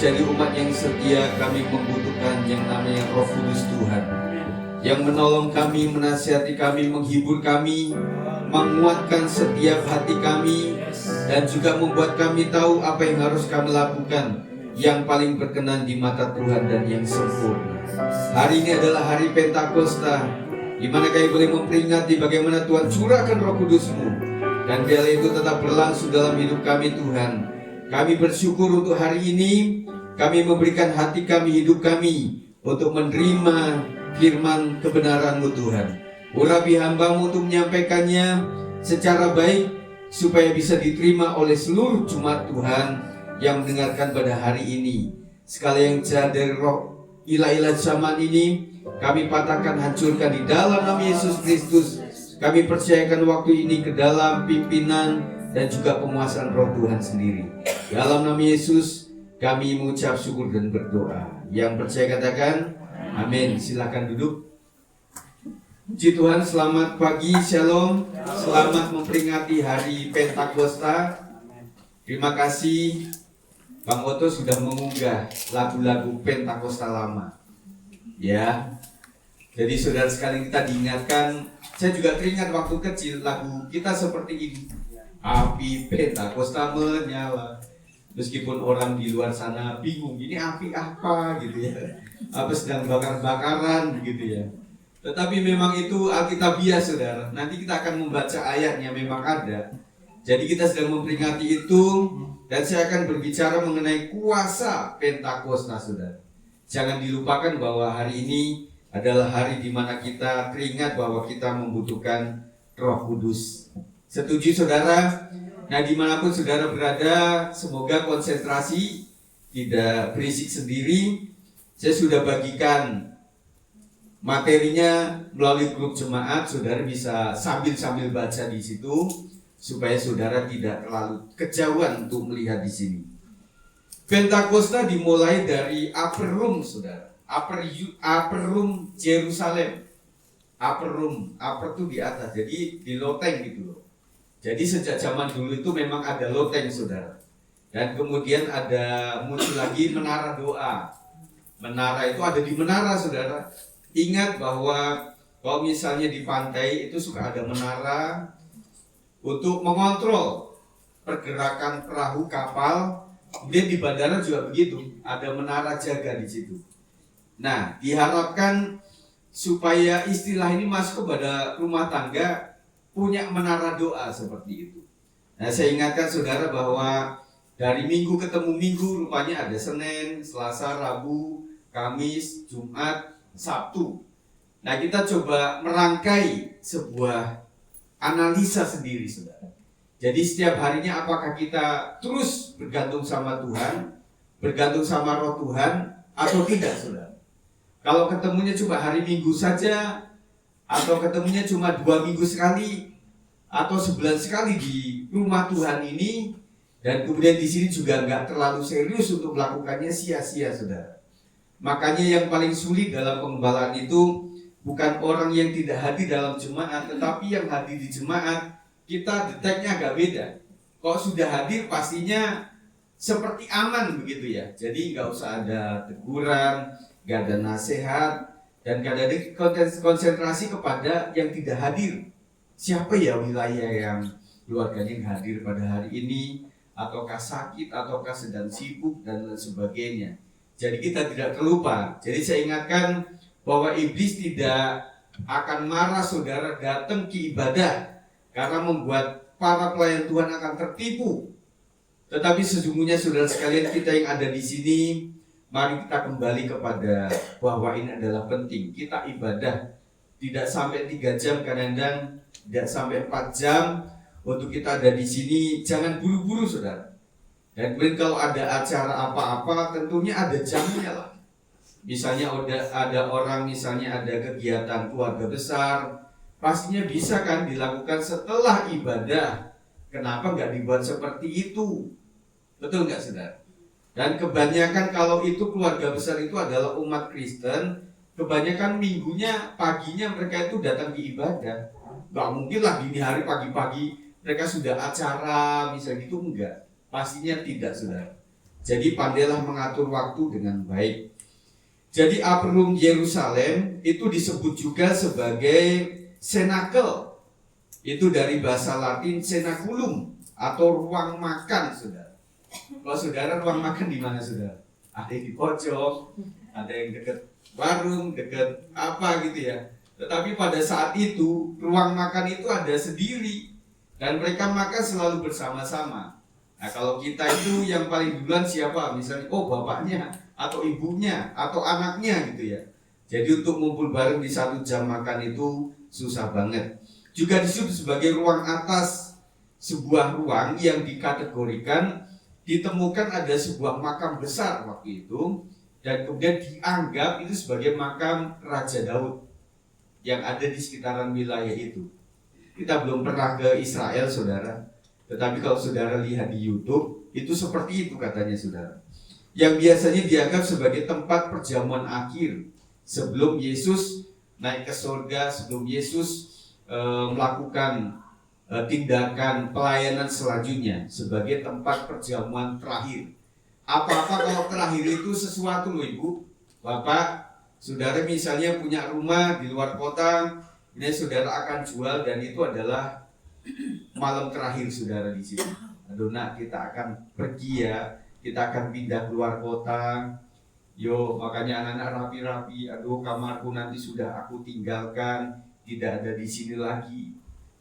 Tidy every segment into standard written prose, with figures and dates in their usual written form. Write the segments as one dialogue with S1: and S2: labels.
S1: menjadi umat yang setia, kami membutuhkan yang namanya Roh Kudus Tuhan, yang menolong kami, menasihati kami, menghibur kami, menguatkan setiap hati kami, dan juga membuat kami tahu apa yang harus kami lakukan yang paling berkenan di mata Tuhan dan yang sempurna. Hari ini adalah hari Pentakosta, di mana kami boleh memperingati bagaimana Tuhan curahkan Roh Kudus-Mu, dan biarlah itu tetap berlangsung dalam hidup kami Tuhan. Kami bersyukur untuk hari ini, kami memberikan hati kami, hidup kami untuk menerima firman kebenaran-Mu Tuhan. Urapi hamba-Mu untuk menyampaikannya secara baik, supaya bisa diterima oleh seluruh jemaat Tuhan yang mendengarkan pada hari ini. Segala yang jahat dari roh ilah-ilah zaman ini, kami patahkan, hancurkan di dalam nama Yesus Kristus. Kami percayakan waktu ini ke dalam pimpinan dan juga penguasaan Roh Tuhan sendiri. Dalam nama Yesus kami mengucap syukur dan berdoa. Yang percaya katakan amin. Silakan duduk. Puji Tuhan, selamat pagi, shalom. Selamat memperingati hari Pentakosta. Terima kasih Bang Oto sudah mengunggah lagu-lagu Pentakosta lama. Ya. Jadi saudara sekalian, kita diingatkan, saya juga teringat waktu kecil lagu kita seperti ini. Api Pentakosta menyala. Meskipun orang di luar sana bingung, ini api apa gitu ya. Apa sedang bakar-bakaran gitu ya. Tetapi memang itu alkitabiah saudara. Nanti kita akan membaca ayatnya, memang ada. Jadi kita sedang memperingati itu. Dan saya akan berbicara mengenai kuasa Pentakosta saudara. Jangan dilupakan bahwa hari ini adalah hari di mana kita teringat bahwa kita membutuhkan Roh Kudus. Setuju saudara? Nah, dimanapun saudara berada, semoga konsentrasi, tidak berisik sendiri. Saya sudah bagikan materinya melalui grup jemaat, saudara bisa sambil baca di situ supaya saudara tidak terlalu kejauhan untuk melihat di sini. Pentakosta dimulai dari upper room, saudara. Upper room Yerusalem. Upper itu di atas, jadi di loteng gitu loh. Jadi sejak zaman dulu itu memang ada loteng, saudara. Dan kemudian ada muncul lagi menara doa. Menara itu ada di menara, saudara. Ingat bahwa kalau misalnya di pantai itu suka ada menara untuk mengontrol pergerakan perahu kapal. Kemudian di bandara juga begitu, ada menara jaga di situ. Nah, diharapkan supaya istilah ini masuk kepada rumah tangga, punya menara doa seperti itu. Nah, saya ingatkan saudara bahwa dari minggu ketemu minggu rupanya ada Senin, Selasa, Rabu, Kamis, Jumat, Sabtu. Nah, kita coba merangkai sebuah analisa sendiri, saudara. Jadi setiap harinya apakah kita terus bergantung sama Tuhan, bergantung sama roh Tuhan, atau tidak, saudara? Kalau ketemunya cuma hari Minggu saja, atau ketemunya cuma 2 minggu sekali, atau sebulan sekali di rumah Tuhan ini, dan kemudian di sini juga nggak terlalu serius untuk melakukannya, sia-sia, saudara. Makanya yang paling sulit dalam pengembalaan itu bukan orang yang tidak hadir dalam jemaat, tetapi yang hadir di jemaat. Kita deteknya agak beda. Kalau sudah hadir pastinya seperti aman begitu ya. Jadi nggak usah ada teguran, nggak ada nasihat, dan nggak ada konsentrasi kepada yang tidak hadir. Siapa ya wilayah yang keluarganya yang hadir pada hari ini, ataukah sakit, ataukah sedang sibuk dan lain sebagainya. Jadi kita tidak terlupa. Jadi saya ingatkan bahwa iblis tidak akan marah saudara datang ke ibadah karena membuat para pelayan Tuhan akan tertipu. Tetapi sesungguhnya saudara sekalian, kita yang ada di sini, mari kita kembali kepada bahwa ini adalah penting. Kita ibadah tidak sampai 3 jam, kadang-kadang tidak sampai 4 jam untuk kita ada di sini. Jangan buru-buru, saudara. Dan kemudian kalau ada acara apa-apa, tentunya ada jamnya lah. Misalnya ada orang, misalnya ada kegiatan keluarga besar, pastinya bisa kan dilakukan setelah ibadah. Kenapa nggak dibuat seperti itu? Betul nggak, saudara? Dan kebanyakan kalau itu keluarga besar itu adalah umat Kristen, kebanyakan minggunya, paginya mereka itu datang di ibadah. Nggak mungkin lah dini hari pagi-pagi mereka sudah acara, misalnya itu enggak. Pastinya tidak, saudara. Jadi pandailah mengatur waktu dengan baik. Jadi upper room Yerusalem itu disebut juga sebagai cenacle. Itu dari bahasa Latin cenaculum atau ruang makan, saudara. Kalau saudara ruang makan di mana, saudara? Ada yang di pojok, ada yang dekat warung, dekat apa gitu ya. Tetapi pada saat itu ruang makan itu ada sendiri dan mereka makan selalu bersama-sama. Nah, kalau kita itu yang paling duluan siapa? Misalnya, oh bapaknya atau ibunya atau anaknya gitu ya. Jadi untuk ngumpul bareng di satu jam makan itu susah banget. Juga disebut sebagai ruang atas, sebuah ruang yang dikategorikan ditemukan ada sebuah makam besar waktu itu, dan kemudian dianggap itu sebagai makam Raja Daud yang ada di sekitaran wilayah itu. Kita belum pernah ke Israel, saudara, tetapi kalau saudara lihat di YouTube itu seperti itu katanya, saudara, yang biasanya dianggap sebagai tempat perjamuan akhir sebelum Yesus naik ke surga, sebelum Yesus melakukan tindakan pelayanan selanjutnya sebagai tempat perjamuan terakhir. Apa-apa kalau terakhir itu sesuatu loh ibu, bapak, saudara misalnya punya rumah di luar kota, ini saudara akan jual dan itu adalah malam terakhir saudara di sini. Aduh nak, kita akan pergi ya, kita akan pindah keluar kota. Yo, makanya anak-anak rapi-rapi, aduh kamarku nanti sudah aku tinggalkan, tidak ada di sini lagi.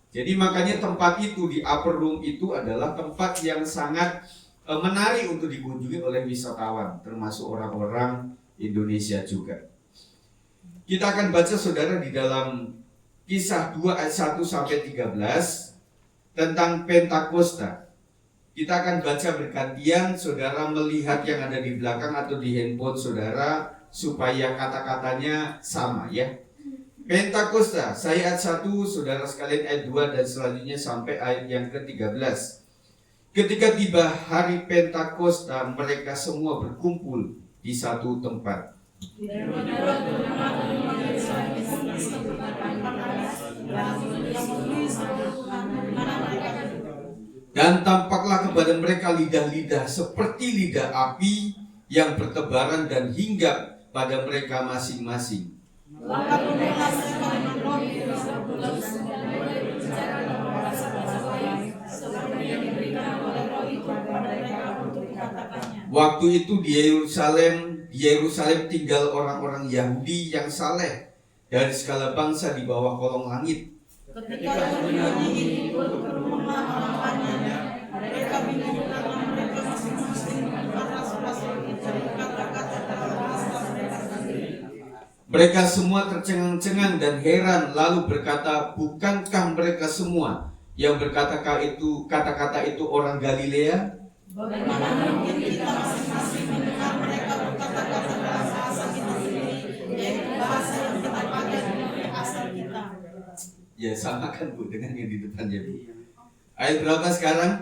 S1: Jadi makanya tempat itu di upper room itu adalah tempat yang sangat menarik untuk dikunjungi oleh wisatawan, termasuk orang-orang Indonesia juga. Kita akan baca saudara di dalam Kisah 2 ayat 1 sampai 13 tentang Pentakosta. Kita akan baca bergantian, saudara melihat yang ada di belakang atau di handphone saudara, supaya kata-katanya sama ya. Pentakosta, saya ayat 1, saudara sekalian ayat 2 dan selanjutnya sampai ayat yang ke-13. Ketika tiba hari Pentakosta, mereka semua berkumpul di satu tempat. Dan tampaklah kepada mereka lidah-lidah seperti lidah api yang bertebaran dan hinggap pada mereka masing-masing. Waktu itu di Yerusalem tinggal orang-orang Yahudi yang saleh dari segala bangsa di bawah kolong langit. Ketika ini mereka mengumpulkan mereka masing-masing dengan rasul-rasul dari kata-kata mereka sendiri. Mereka semua tercengang-cengang dan heran, lalu berkata, bukankah mereka semua yang berkata kata-kata itu orang Galilea? Bagaimana mungkin kita masing-masing mendengar mereka berkata-kata bahasa kita sendiri, yaitu bahasa yang kita pakai di asal kita. Ya, samakan Bu dengan yang di depannya Bu. Ayat berapa sekarang?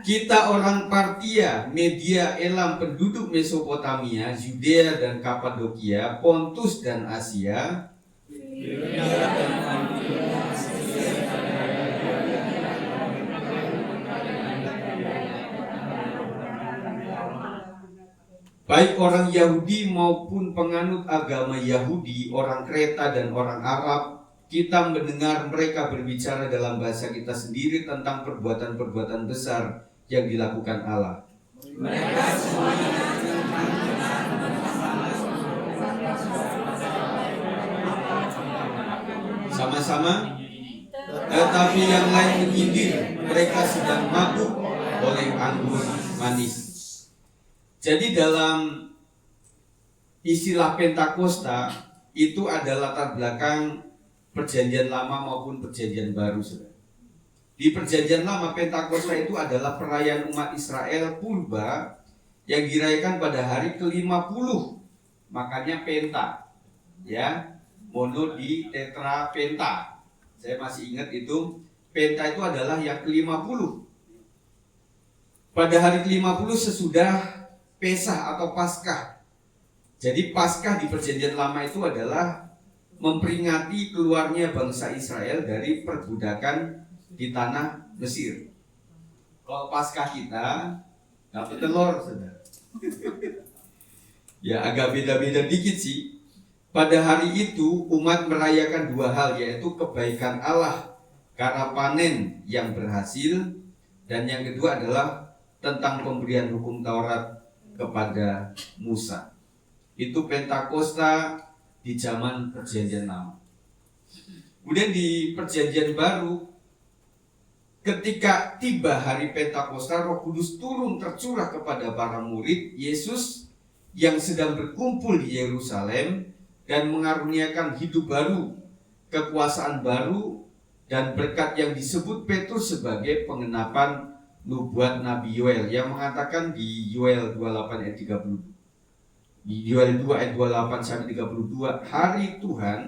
S1: Kita orang Partia, Media, Elam, penduduk Mesopotamia, Yudea dan Kapadokia, Pontus dan Asia, baik orang Yahudi maupun penganut agama Yahudi, orang Kreta dan orang Arab, kita mendengar mereka berbicara dalam bahasa kita sendiri tentang perbuatan-perbuatan besar yang dilakukan Allah. Mereka semuanya sama-sama, tetapi yang lain menyindir, mereka sedang mabuk oleh anggur manis. Jadi dalam istilah Pentakosta itu ada latar belakang Perjanjian Lama maupun Perjanjian Baru, saudara. Di Perjanjian Lama, Pentakosta itu adalah perayaan umat Israel purba yang dirayakan pada hari ke-50. Makanya penta, ya, mono di tetra penta. Saya masih ingat itu, penta itu adalah yang ke-50. Pada hari ke-50 sesudah Pesah atau Paskah. Jadi Paskah di Perjanjian Lama itu adalah memperingati keluarnya bangsa Israel dari perbudakan di tanah Mesir. Kalau Paskah kita dapat telur, saudara. Ya agak beda-beda dikit sih. Pada hari itu umat merayakan dua hal, yaitu kebaikan Allah karena panen yang berhasil, dan yang kedua adalah tentang pemberian hukum Taurat kepada Musa. Itu Pentakosta di zaman Perjanjian Lama. Kemudian di Perjanjian Baru, ketika tiba hari Pentakosta, Roh Kudus turun tercurah kepada para murid Yesus yang sedang berkumpul di Yerusalem dan mengaruniakan hidup baru, kekuasaan baru, dan berkat yang disebut Petrus sebagai pengenapan nubuat Nabi Yoel yang mengatakan di Yoel 28 ayat 30. Di Yoel 2 ayat 28 sampai 32, hari Tuhan.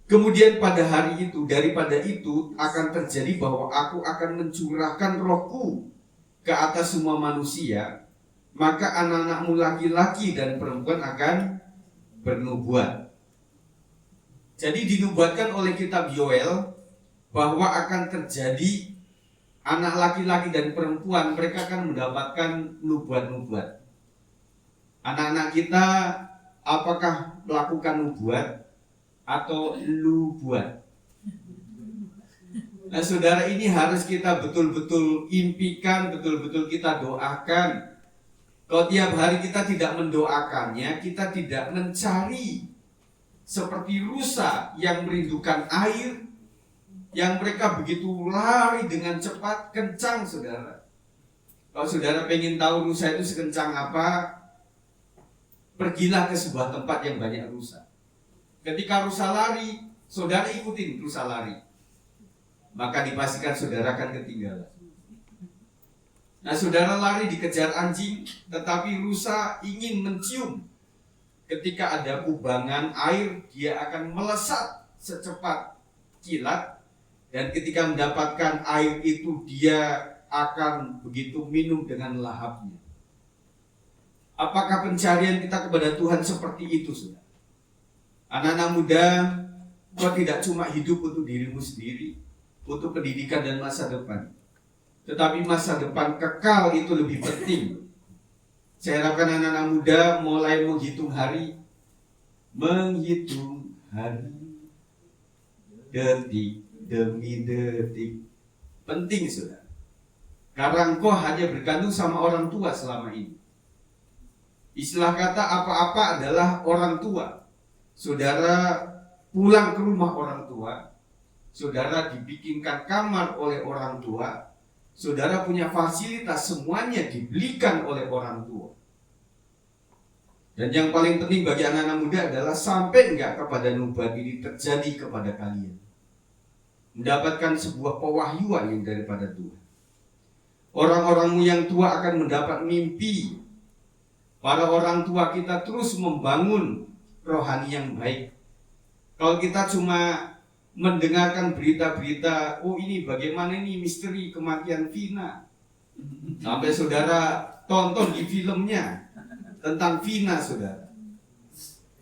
S1: Kemudian pada hari itu, daripada itu akan terjadi bahwa aku akan mencurahkan rohku ke atas semua manusia, maka anak-anakmu laki-laki dan perempuan akan bernubuat. Jadi dinubuatkan oleh kitab Yoel bahwa akan terjadi anak laki-laki dan perempuan, mereka akan mendapatkan nubuat-nubuat. Anak-anak kita apakah melakukan nubuat atau lubuat? Nah saudara, ini harus kita betul-betul impikan, betul-betul kita doakan. Kalau tiap hari kita tidak mendoakannya, kita tidak mencari seperti rusa yang merindukan air, yang mereka begitu lari dengan cepat, kencang saudara. Kalau saudara pengen tahu rusa itu sekencang apa, pergilah ke sebuah tempat yang banyak rusa. Ketika rusa lari, saudara ikutin rusa lari, maka dipastikan saudara akan ketinggalan. Nah saudara lari dikejar anjing, tetapi rusa ingin mencium ketika ada kubangan air, dia akan melesat secepat kilat, dan ketika mendapatkan air itu dia akan begitu minum dengan lahapnya. Apakah pencarian kita kepada Tuhan seperti itu, saudara? Anak-anak muda, kau tidak cuma hidup untuk dirimu sendiri, untuk pendidikan dan masa depan, tetapi masa depan kekal itu lebih penting. Saya harapkan anak-anak muda mulai menghitung hari, detik demi detik. Penting, saudara. Karena engkau hanya bergantung sama orang tua selama ini. Istilah kata apa-apa adalah orang tua. Saudara pulang ke rumah orang tua, saudara dibikinkan kamar oleh orang tua, saudara punya fasilitas, semuanya dibelikan oleh orang tua. Dan yang paling penting bagi anak-anak muda adalah sampai enggak kepada nubuat ini terjadi kepada kalian, mendapatkan sebuah pewahyuan yang daripada Tuhan. Orang-orangmu yang tua akan mendapat mimpi. Para orang tua kita terus membangun rohani yang baik. Kalau kita cuma mendengarkan berita-berita, oh ini bagaimana ini misteri kematian Vina, sampai saudara tonton di filmnya tentang Vina, saudara.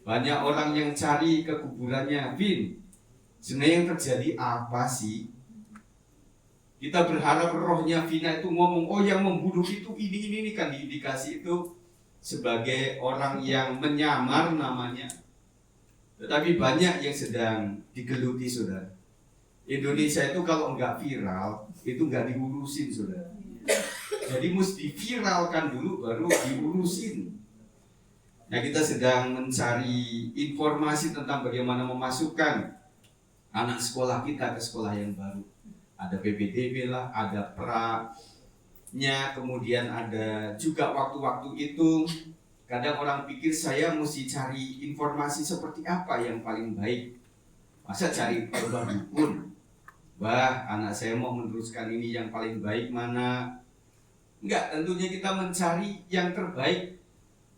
S1: Banyak orang yang cari ke kuburannya Vin. Sebenarnya yang terjadi apa sih? Kita berharap rohnya Vina itu ngomong, oh yang membunuh itu ini kan diindikasi itu sebagai orang yang menyamar namanya. Tetapi banyak yang sedang digeluti, saudara. Indonesia itu kalau enggak viral, itu enggak diurusin, saudara. Jadi mesti viralkan dulu baru diurusin. Nah, kita sedang mencari informasi tentang bagaimana memasukkan anak sekolah kita ke sekolah yang baru. Ada PPDB lah, ada pra-nya, kemudian ada juga waktu-waktu itu. Kadang orang pikir saya mesti cari informasi seperti apa yang paling baik. Masa cari khotbah dukun? Wah, anak saya mau meneruskan ini, yang paling baik mana? Enggak, tentunya kita mencari yang terbaik.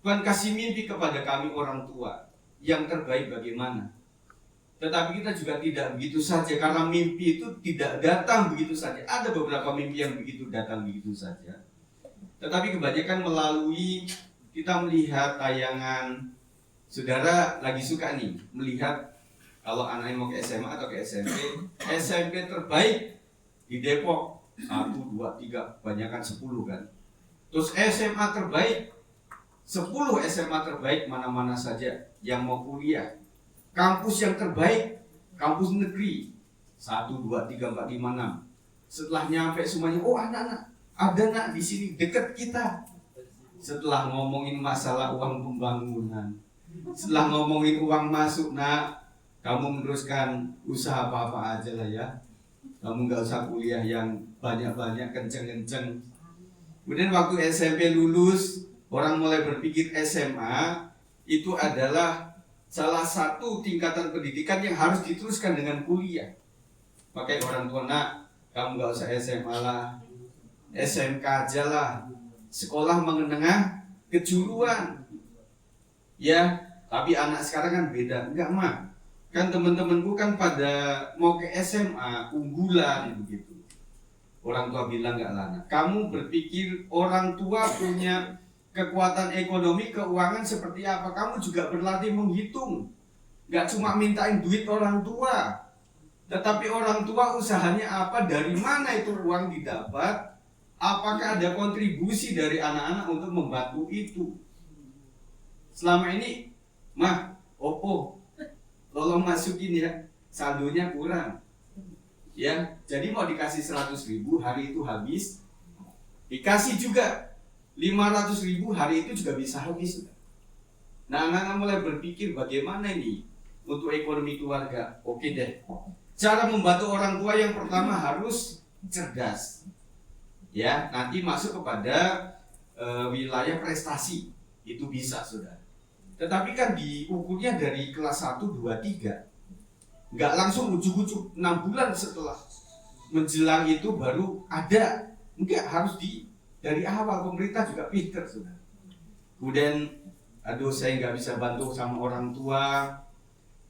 S1: Tuhan kasih mimpi kepada kami orang tua, yang terbaik bagaimana? Tetapi kita juga tidak begitu saja, karena mimpi itu tidak datang begitu saja. Ada beberapa mimpi yang begitu datang begitu saja. Tetapi kebanyakan melalui kita melihat tayangan. Saudara lagi suka nih melihat kalau anaknya mau ke SMA atau ke SMP, SMP terbaik di Depok 1, 2, 3, kebanyakan 10 kan. Terus SMA terbaik 10 SMA terbaik mana-mana saja yang mau kuliah. Kampus yang terbaik, kampus negeri 1, 2, 3, 4, 5, 6. Setelah nyampe semuanya, oh anak-anak, ada nak di sini dekat kita. Setelah ngomongin masalah uang pembangunan, setelah ngomongin uang masuk, nak, kamu meneruskan usaha apa-apa aja lah ya. Kamu nggak usah kuliah yang banyak-banyak, kenceng-kenceng. Kemudian waktu SMP lulus, orang mulai berpikir SMA itu adalah salah satu tingkatan pendidikan yang harus diteruskan dengan kuliah. Pakai orang tua, nak, kamu nggak usah SMA lah, SMK aja lah, sekolah menengah kejuruan. Ya, tapi anak sekarang kan beda. Enggak mah, kan teman-temanku kan pada mau ke SMA unggulan begitu. Orang tua bilang, enggak lah, kamu berpikir orang tua punya kekuatan ekonomi, keuangan seperti apa, kamu juga berlatih menghitung. Enggak cuma mintain duit orang tua, tetapi orang tua usahanya apa, dari mana itu uang didapat, apakah ada kontribusi dari anak-anak untuk membantu itu. Selama ini, mah, opo, tolong masukin ya, saldonya kurang. Ya, jadi mau dikasih 100.000, hari itu habis. Dikasih juga 500.000, hari itu juga bisa habis. Nah, anak-anak mulai berpikir bagaimana ini untuk ekonomi keluarga. Oke deh, cara membantu orang tua yang pertama harus cerdas. Ya, nanti masuk kepada wilayah prestasi, itu bisa, saudara. Tetapi kan diukurnya dari kelas 1, 2, 3. Nggak langsung ujuk-ujuk 6 bulan setelah menjelang itu baru ada. Enggak, harus dari awal. Pemerintah juga pinter, saudara. Kemudian aduh saya nggak bisa bantu sama orang tua,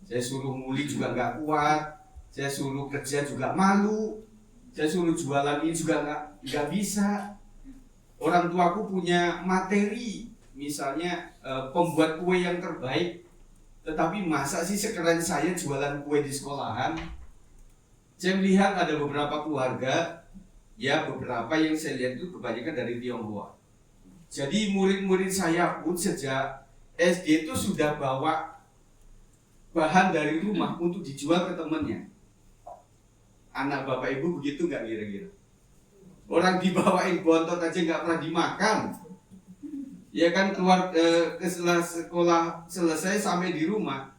S1: saya suruh nguli juga nggak kuat, saya suruh kerja juga malu, saya suruh jualan ini juga nggak bisa. Orang tuaku punya materi, misalnya pembuat kue yang terbaik, tetapi masa sih sekeren saya jualan kue di sekolahan? Saya melihat ada beberapa keluarga, ya beberapa yang saya lihat itu kebanyakan dari Tionghoa. Jadi murid-murid saya pun sejak SD itu sudah bawa bahan dari rumah untuk dijual ke temannya. Anak bapak ibu begitu nggak kira-kira? Orang dibawain bontot aja nggak pernah dimakan. Ya kan keluar setelah sekolah selesai sampai di rumah,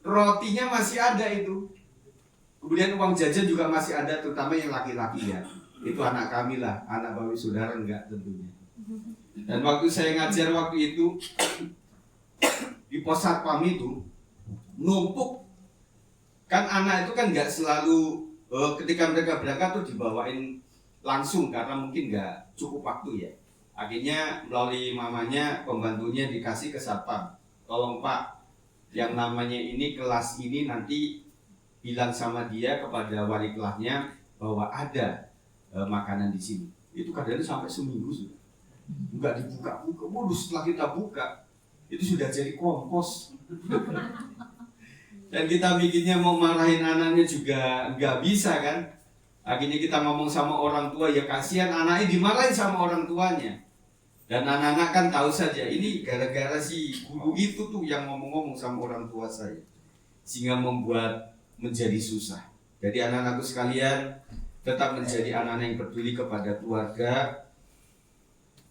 S1: rotinya masih ada itu. Kemudian uang jajan juga masih ada, terutama yang laki-laki ya. Itu anak kami lah, anak bapak saudara enggak tentunya. Dan waktu saya ngajar waktu itu di pos satpam itu numpuk. Kan anak itu kan nggak selalu ketika mereka berangkat tuh dibawain langsung karena mungkin nggak cukup waktu ya. Akhirnya melalui mamanya, pembantunya dikasih ke satpam. Tolong Pak, yang namanya ini kelas ini nanti bilang sama dia kepada wali kelasnya bahwa ada makanan di sini. Itu kadang sampai seminggu sudah. Nggak dibuka-buka. Waduh, setelah kita buka itu sudah jadi kompos. Dan kita bikinnya mau marahin anaknya juga nggak bisa kan. Akhirnya kita ngomong sama orang tua, ya kasihan anaknya dimarahin sama orang tuanya. Dan anak-anak kan tahu saja, ini gara-gara si guru itu tuh yang ngomong-ngomong sama orang tua saya. Sehingga membuat menjadi susah. Jadi anak-anakku sekalian, tetap menjadi anak-anak yang peduli kepada keluarga.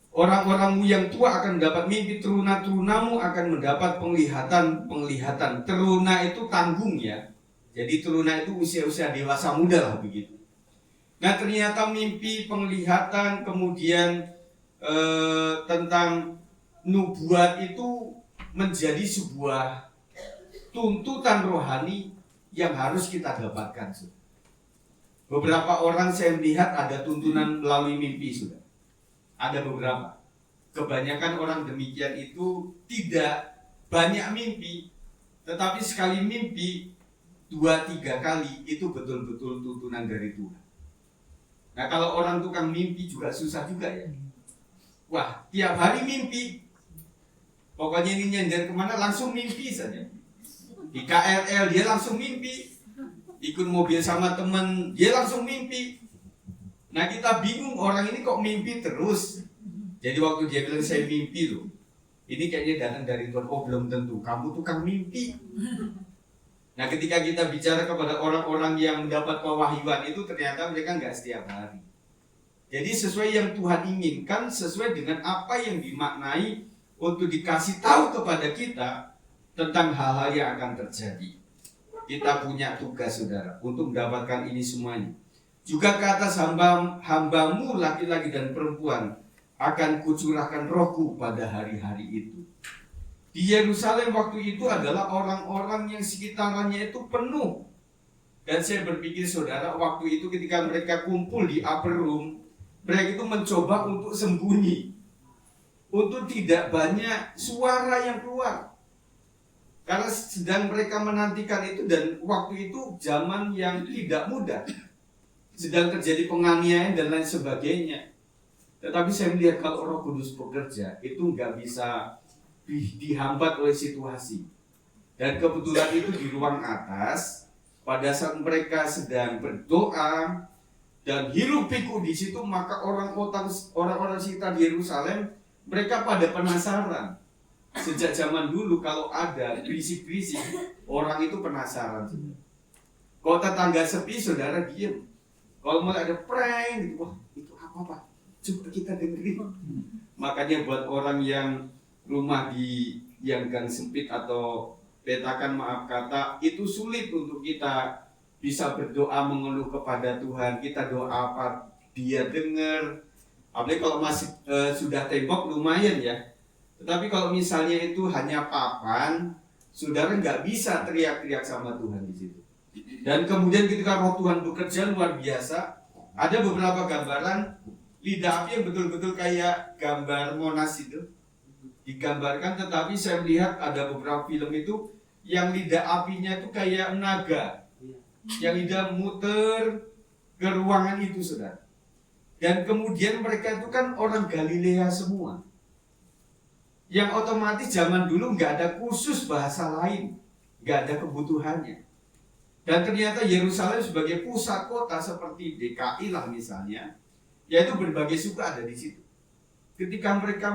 S1: Orang-orangmu yang tua akan mendapat mimpi, teruna-terunamu akan mendapat penglihatan. Teruna itu tanggung ya. Jadi teruna itu usia-usia dewasa muda lah begitu. Nah ternyata mimpi, penglihatan, kemudian tentang nubuat itu menjadi sebuah tuntutan rohani yang harus kita dapatkan. Beberapa orang saya melihat ada tuntunan melalui mimpi sudah. Ada beberapa. Kebanyakan orang demikian itu tidak banyak mimpi, tetapi sekali mimpi 2-3 kali itu betul-betul tuntunan dari Tuhan. Nah kalau orang tukang mimpi juga susah juga ya. Wah tiap hari mimpi, pokoknya ini nyender kemana langsung mimpi saja. Di KRL dia langsung mimpi, ikut mobil sama teman dia langsung mimpi. Nah kita bingung orang ini kok mimpi terus. Jadi waktu dia bilang saya mimpi loh, ini kayaknya datang dari Tuhan. Oh belum tentu, kamu tukang mimpi. Nah ketika kita bicara kepada orang-orang yang mendapat pewahyuan itu ternyata mereka nggak setiap hari. Jadi sesuai yang Tuhan inginkan, sesuai dengan apa yang dimaknai untuk dikasih tahu kepada kita tentang hal-hal yang akan terjadi. Kita punya tugas saudara untuk mendapatkan ini semuanya. Juga ke atas hambamu laki-laki dan perempuan akan kucurahkan rohku pada hari-hari itu. Di Yerusalem waktu itu adalah orang-orang yang sekitarannya itu penuh. Dan saya berpikir saudara, waktu itu ketika mereka kumpul di upper room, mereka itu mencoba untuk sembunyi, untuk tidak banyak suara yang keluar. Karena sedang mereka menantikan itu, dan waktu itu zaman yang tidak mudah. Sedang terjadi penganiayaan dan lain sebagainya. Tetapi saya melihat kalau Roh Kudus bekerja, itu nggak bisa dihambat oleh situasi. Dan kebetulan itu di ruang atas, pada saat mereka sedang berdoa dan hiruk pikuk di situ, maka orang-orang sekitar di Yerusalem mereka pada penasaran. Sejak zaman dulu kalau ada berisik-berisik, orang itu penasaran. Kalau tetangga sepi, saudara diam. Kalau mulai ada prank, wah itu apa Pak? Coba kita dengerin. Makanya buat orang yang rumah yang gang sempit atau petakan maaf kata, itu sulit untuk kita bisa berdoa mengeluh kepada Tuhan. Kita doa apa dia dengar. Apalagi kalau masih sudah tembok lumayan ya. Tetapi kalau misalnya itu hanya papan, saudara nggak bisa teriak-teriak sama Tuhan di situ. Dan kemudian ketika Roh Tuhan bekerja luar biasa, ada beberapa gambaran lidah api yang betul-betul kayak gambar Monas itu. digambarkan, tetapi saya melihat ada beberapa film itu yang lidah apinya itu kayak naga, yang lidah muter ke ruangan itu, saudara. Dan kemudian mereka itu kan orang Galilea semua, yang otomatis zaman dulu nggak ada kursus bahasa lain, nggak ada kebutuhannya. Dan ternyata Yerusalem sebagai pusat kota seperti DKI lah misalnya, yaitu berbagai suku ada di situ. Ketika mereka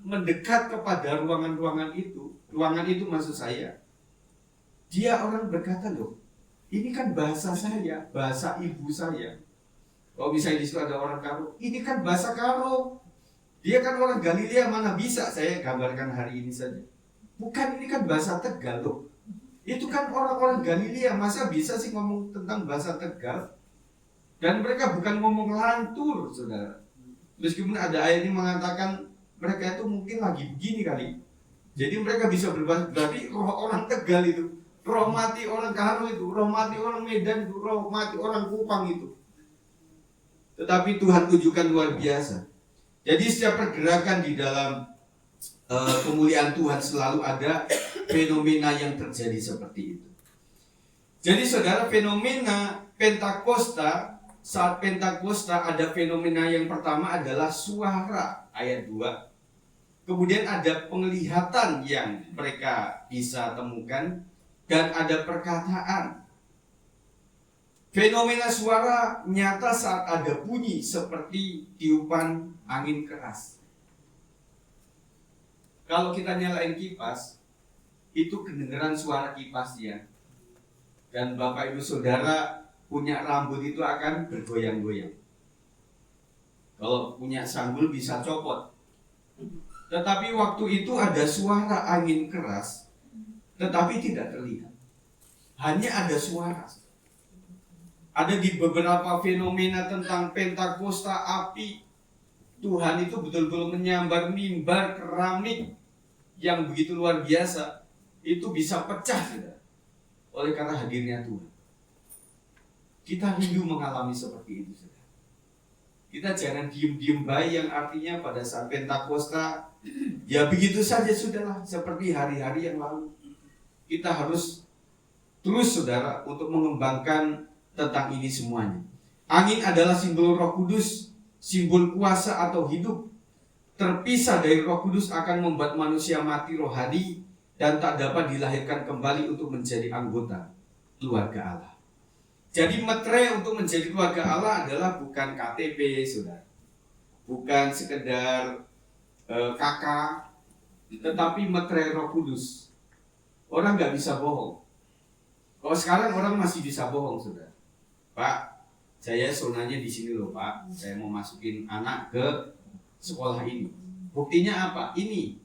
S1: mendekat kepada ruangan itu maksud saya, dia orang berkata, loh, ini kan bahasa saya, bahasa ibu saya. Kalau misalnya di situ ada orang Karo, ini kan bahasa Karo. Dia kan orang Galilea, mana bisa saya gambarkan hari ini saja. Bukan, ini kan bahasa Tegal loh. Itu kan orang-orang Galilea, masa bisa sih ngomong tentang bahasa Tegal? Dan mereka bukan ngomong lantur, saudara. Meskipun ada ayat ini mengatakan mereka itu mungkin lagi begini kali. Jadi mereka bisa berbahasa, berarti roh orang Tegal itu, roh mati orang Karo itu, roh mati orang Medan itu, roh mati orang Kupang itu. Tetapi Tuhan tunjukkan luar biasa. Jadi setiap pergerakan di dalam kemuliaan Tuhan selalu ada fenomena yang terjadi seperti itu. Jadi saudara, fenomena Pentakosta, saat Pentakosta ada fenomena yang pertama adalah suara, ayat 2. Kemudian ada penglihatan yang mereka bisa temukan, dan ada perkataan. Fenomena suara nyata saat ada bunyi seperti tiupan angin keras. Kalau kita nyalain kipas, itu kedengeran suara kipasnya. Dan Bapak Ibu Saudara punya rambut itu akan bergoyang-goyang. Kalau punya sanggul bisa copot. Tetapi waktu itu ada suara angin keras, tetapi tidak terlihat. Hanya ada suara. Ada di beberapa fenomena tentang Pentakosta api, Tuhan itu betul-betul menyambar mimbar keramik yang begitu luar biasa, itu bisa pecah, saudara, oleh karena hadirnya Tuhan. Kita rindu mengalami seperti itu, saudara. Kita jangan diem-diem baik, yang artinya pada saat Pentakosta ya begitu saja sudahlah, seperti hari-hari yang lalu. Kita harus terus, saudara, untuk mengembangkan tentang ini semuanya. Angin adalah simbol Roh Kudus, simbol kuasa atau hidup. Terpisah dari Roh Kudus akan membuat manusia mati rohani dan tak dapat dilahirkan kembali untuk menjadi anggota keluarga Allah. Jadi metre untuk menjadi keluarga Allah adalah bukan KTP, saudara, bukan sekedar kakak, tetapi metre Roh Kudus. Orang nggak bisa bohong. Kalau sekarang orang masih bisa bohong, saudara. Pak, saya zonanya di sini loh, Pak. Saya mau masukin anak ke sekolah ini. Buktinya apa? Ini.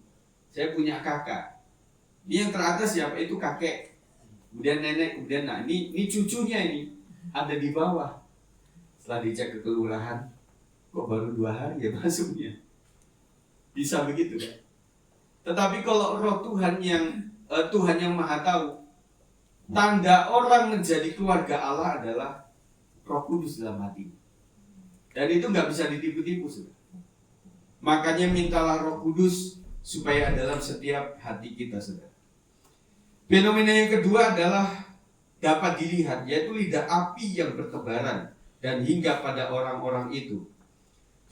S1: Saya punya kakak. Ini yang teratas siapa? Itu kakek. Kemudian nenek, kemudian ini cucunya ini ada di bawah. Setelah dicek ke kelurahan, kok baru 2 hari ya masuknya. Bisa begitu kan? Tetapi kalau roh Tuhan yang Maha Tahu, tanda orang menjadi keluarga Allah adalah Roh Kudus dalam hati. Dan itu nggak bisa ditipu-tipu, saudara. Makanya mintalah Roh Kudus supaya dalam setiap hati kita, saudara. Fenomena yang kedua adalah dapat dilihat, yaitu lidah api yang bertebaran dan hingga pada orang-orang itu.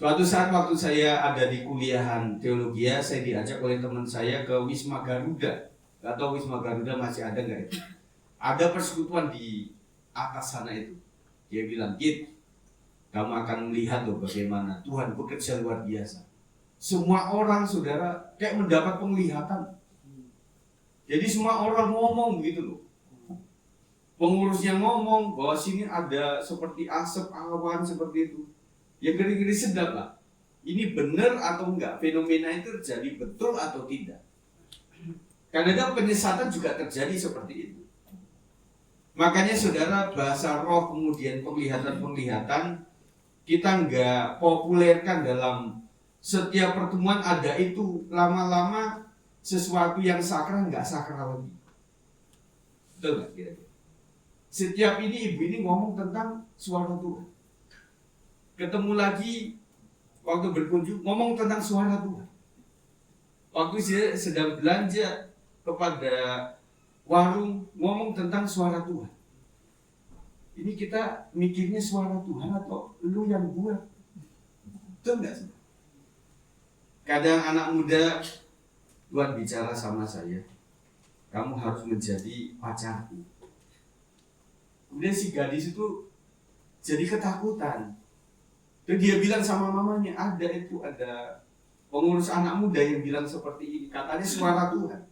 S1: Suatu saat waktu saya ada di kuliahan teologi, saya diajak oleh teman saya ke Wisma Garuda. Gak tahu Wisma Garuda masih ada nggak itu? Ada persekutuan di atas sana itu. Dia bilang, Git, kamu akan melihat loh bagaimana Tuhan bekerja luar biasa. Semua orang, saudara, kayak mendapat penglihatan. Jadi semua orang ngomong gitu loh. Pengurusnya ngomong bahwa sini ada seperti asap awan seperti itu. Ya ngeri-ngeri sedap lah. Ini benar atau enggak? Fenomena itu terjadi betul atau tidak? Kadang-kadang penyesatan juga terjadi seperti itu. Makanya saudara, bahasa roh kemudian penglihatan-penglihatan kita enggak populerkan dalam setiap pertemuan ada itu. Lama-lama sesuatu yang sakral enggak sakral lagi. Betul enggak kira-kira? Setiap ini ibu ini ngomong tentang suara Tuhan. Ketemu lagi waktu berkunjung ngomong tentang suara Tuhan. waktu saya sedang belanja kepada warung ngomong tentang suara Tuhan. Ini kita mikirnya suara Tuhan atau lu yang buat? Betul nggak sih? Kadang anak muda, Tuhan bicara sama saya, kamu harus menjadi pacarku. Kemudian si gadis itu jadi ketakutan. Dan dia bilang sama mamanya, ada pengurus anak muda yang bilang seperti ini, katanya suara Tuhan.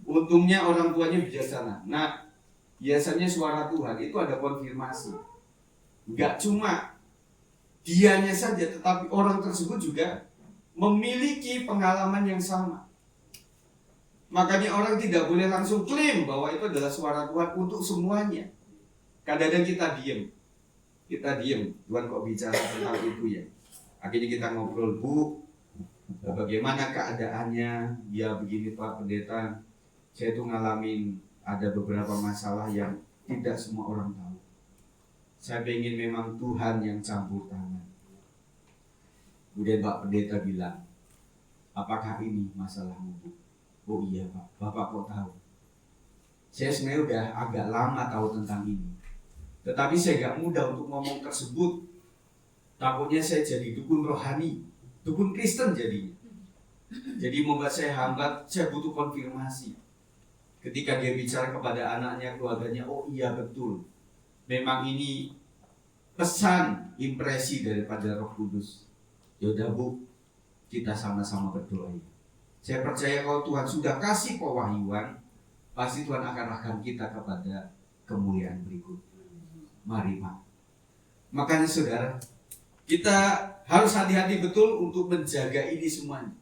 S1: Untungnya orang tuanya bijaksana. Nah, biasanya suara Tuhan itu ada konfirmasi. Enggak cuma dianya saja, tetapi orang tersebut juga memiliki pengalaman yang sama. Makanya orang tidak boleh langsung klaim bahwa itu adalah suara Tuhan untuk semuanya. Kadang-kadang kita diem, Tuhan kok bicara tentang itu ya. Akhirnya kita ngobrol, Bu, bagaimana keadaannya? Ya begini Pak Pendeta, saya tuh ngalamin ada beberapa masalah yang tidak semua orang tahu. Saya pengen memang Tuhan yang campur tangan. Kemudian Pak Pendeta bilang, apakah ini masalahmu, Bu? Oh iya Pak, Bapak kok tahu? Saya sebenarnya udah agak lama tahu tentang ini, tetapi saya gak mudah untuk ngomong tersebut. Takutnya saya jadi dukun rohani, dukun Kristen jadinya. Jadi membuat saya hambat, saya butuh konfirmasi. Ketika dia bicara kepada anaknya, keluarganya, oh iya betul, memang ini pesan impresi daripada Roh Kudus. Yaudah Bu, kita sama-sama berdoa. Saya percaya kalau Tuhan sudah kasih pewahyuan, pasti Tuhan akan arahkan kita kepada kemuliaan berikut. Mari Pak. Makanya saudara, kita harus hati-hati betul untuk menjaga ini semuanya.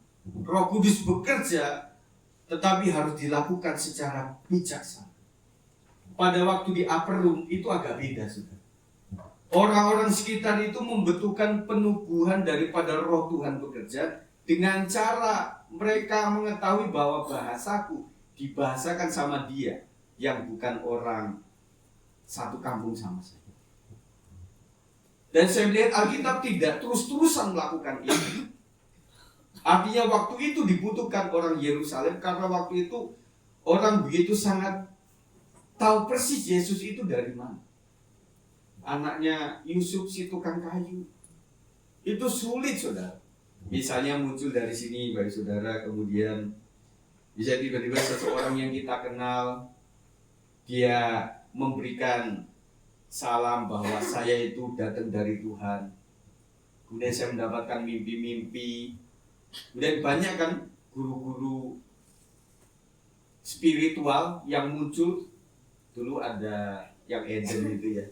S1: Roh Kudus bekerja, tetapi harus dilakukan secara bijaksana. Pada waktu di upper room itu agak beda saudara. Orang-orang sekitar itu membutuhkan penubuhan daripada Roh Tuhan bekerja dengan cara mereka mengetahui bahwa bahasaku dibahasakan sama dia yang bukan orang satu kampung sama saya. Dan saya melihat Alkitab tidak terus-terusan melakukan ini. Artinya waktu itu dibutuhkan orang Yerusalem karena waktu itu orang begitu sangat tahu persis Yesus itu dari mana. Anaknya Yusuf si tukang kayu. Itu sulit saudara. Misalnya muncul dari sini bagi saudara, kemudian bisa tiba-tiba seseorang yang kita kenal, dia memberikan salam bahwa saya itu datang dari Tuhan. Kemudian saya mendapatkan mimpi-mimpi. Kemudian banyak kan guru-guru spiritual yang muncul. Dulu ada yang Eden itu ya,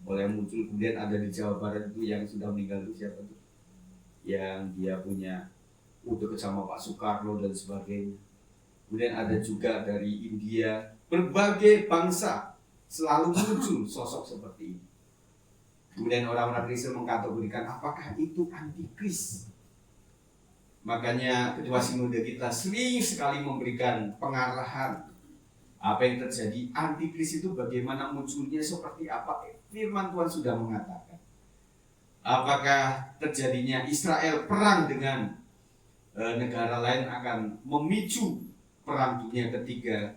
S1: oleh yang muncul. Kemudian ada di Jawa Barat itu yang sudah meninggal itu siapa tuh? Yang dia punya udah sama Pak Soekarno dan sebagainya. Kemudian ada juga dari India, berbagai bangsa selalu muncul sosok seperti ini. Kemudian orang-orang Kristen mengkategorikan apakah itu antikris. Makanya ketua sinode kita sering sekali memberikan pengarahan apa yang terjadi. Antikris itu bagaimana munculnya, seperti apa. Firman Tuhan sudah mengatakan. Apakah terjadinya Israel perang dengan negara lain akan memicu perang dunia ketiga.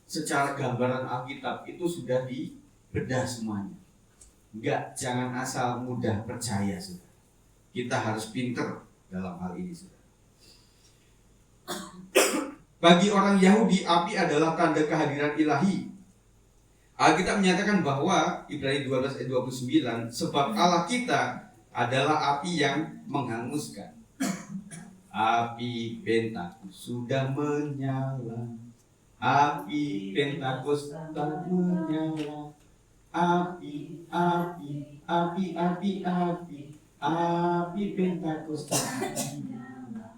S1: Secara gambaran Alkitab itu sudah dibedah semuanya. Enggak, jangan asal mudah percaya saudara. Kita harus pinter dalam hal ini saudara. Bagi orang Yahudi, api adalah tanda kehadiran ilahi. Alkitab menyatakan bahwa Ibrani 12 ayat 29, sebab Allah kita adalah api yang menghanguskan. Api Pentakus sudah menyala. Api Pentakus tak menyala. Api, api, api, api, api, api Pentakus tak menyala.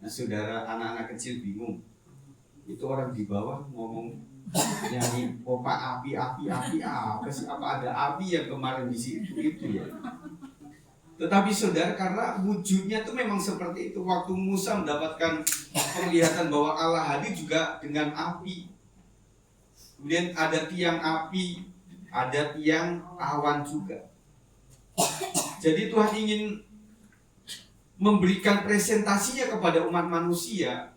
S1: Nah saudara, anak-anak kecil bingung. Itu orang di bawah ngomong nyanyi opa api, api, api, apa sih? Apa ada api yang kemarin di situ itu ya? Tetapi saudara, karena wujudnya itu memang seperti itu. Waktu Musa mendapatkan penglihatan bahwa Allah hadir juga dengan api. Kemudian ada tiang api, ada tiang awan juga. Jadi Tuhan ingin memberikan presentasinya kepada umat manusia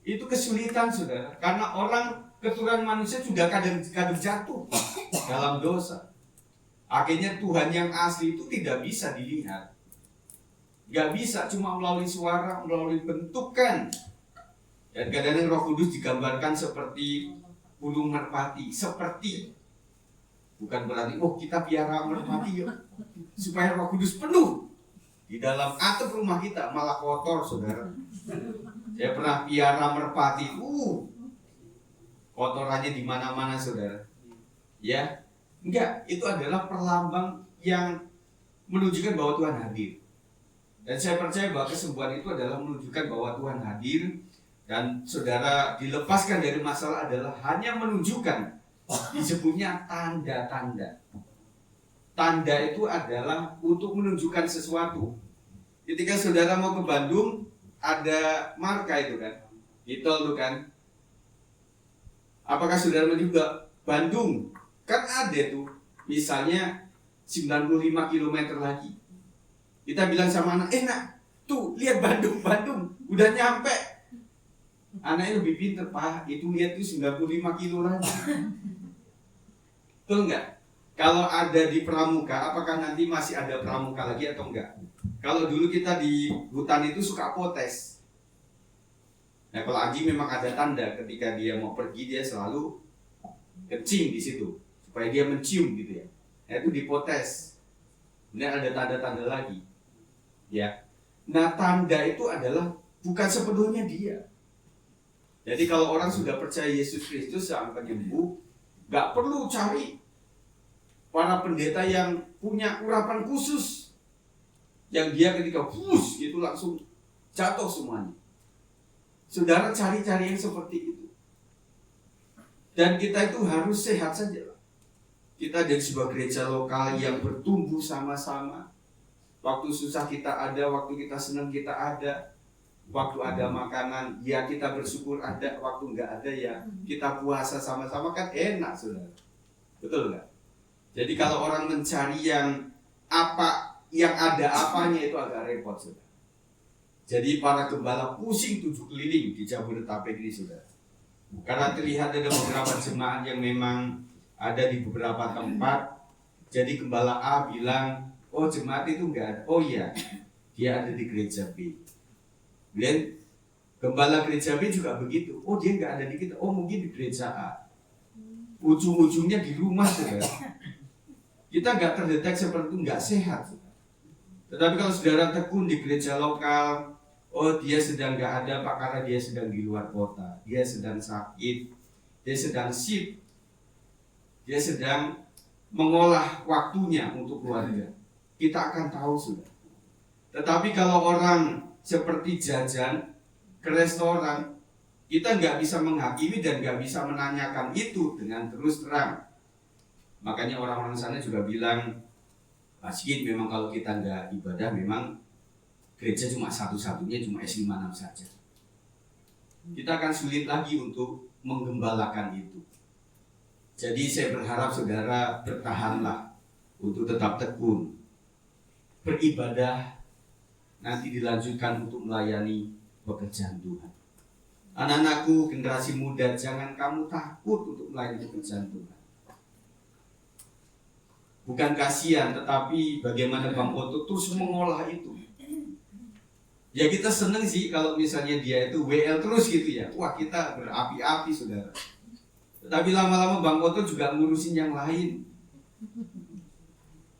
S1: itu kesulitan, saudara, karena orang keturunan manusia juga kadang-kadang jatuh dalam dosa. Akhirnya Tuhan yang asli itu tidak bisa dilihat, gak bisa cuma melalui suara, melalui bentukan. Dan kadang-kadang Roh Kudus digambarkan seperti burung merpati, seperti, bukan berarti kita piara merpati yuk supaya Roh Kudus penuh di dalam atap rumah kita, malah kotor, saudara. Saya pernah piara merpati, kotorannya di mana-mana, saudara. Ya, enggak, itu adalah perlambang yang menunjukkan bahwa Tuhan hadir. Dan saya percaya bahwa kesembuhan itu adalah menunjukkan bahwa Tuhan hadir. Dan saudara dilepaskan dari masalah adalah hanya menunjukkan, disebutnya tanda-tanda. Tanda itu adalah untuk menunjukkan sesuatu. Ketika saudara mau ke Bandung, ada marka itu kan, di tol itu kan. Apakah saudara juga Bandung? Kan ada tuh, misalnya 95 km lagi. Kita bilang sama anak, nak, tuh lihat Bandung, udah nyampe. Anaknya lebih pinter, Pak, itu lihat tuh 95 kilo lagi. Betul enggak? Kalau ada di pramuka, apakah nanti masih ada pramuka lagi atau enggak? Kalau dulu kita di hutan itu suka potes. Nah, kalau Aji memang ada tanda ketika dia mau pergi, dia selalu kencing di situ supaya dia mencium gitu ya. Nah, itu dipotes. Kemudian ada tanda-tanda lagi. Ya. Nah, tanda itu adalah bukan sepenuhnya dia. Jadi kalau orang sudah percaya Yesus Kristus sang penyembuh, gak perlu cari para pendeta yang punya urapan khusus, yang dia ketika itu langsung jatuh semuanya. Saudara cari-cari yang seperti itu. Dan kita itu harus sehat saja. Kita dari sebuah gereja lokal yang bertumbuh sama-sama. Waktu susah kita ada, waktu kita senang kita ada. Waktu ada makanan, ya kita bersyukur ada. Waktu enggak ada, ya kita puasa sama-sama, kan enak, saudara. Betul enggak? Jadi kalau orang mencari yang ada apanya, itu agak repot, saudara. Jadi para gembala pusing 7 keliling di Jabodetabek ini, saudara. Karena terlihat ada beberapa jemaat yang memang ada di beberapa tempat. Jadi gembala A bilang, jemaat itu enggak ada. Oh iya, dia ada di gereja B. Dan gembala gereja B juga begitu. Dia nggak ada di kita. Mungkin di gereja A. Ujung-ujungnya di rumah, saudara. Kita nggak terdetek seperti itu, nggak sehat. Tetapi kalau saudara tekun di gereja lokal, dia sedang nggak ada, Pak, karena dia sedang di luar kota. Dia sedang sakit. Dia sedang sip. Dia sedang mengolah waktunya untuk keluarga. Kita akan tahu, saudara. Tetapi kalau orang seperti jajan ke restoran, kita nggak bisa menghakimi dan nggak bisa menanyakan itu dengan terus terang. Makanya orang-orang sana juga bilang, Pak Sigit, memang kalau kita nggak ibadah, memang gereja cuma satu-satunya, cuma S56 saja. Kita akan sulit lagi untuk menggembalakan itu. Jadi saya berharap saudara bertahanlah untuk tetap tekun beribadah, nanti dilanjutkan untuk melayani pekerjaan Tuhan. Anak-anakku, generasi muda, jangan kamu takut untuk melayani pekerjaan Tuhan. Bukan kasihan, tetapi bagaimana Bang Oto terus mengolah itu. Ya kita seneng sih kalau misalnya dia itu WL terus gitu ya. Wah, kita berapi-api, saudara. Tetapi lama-lama Bang Oto juga ngurusin yang lain.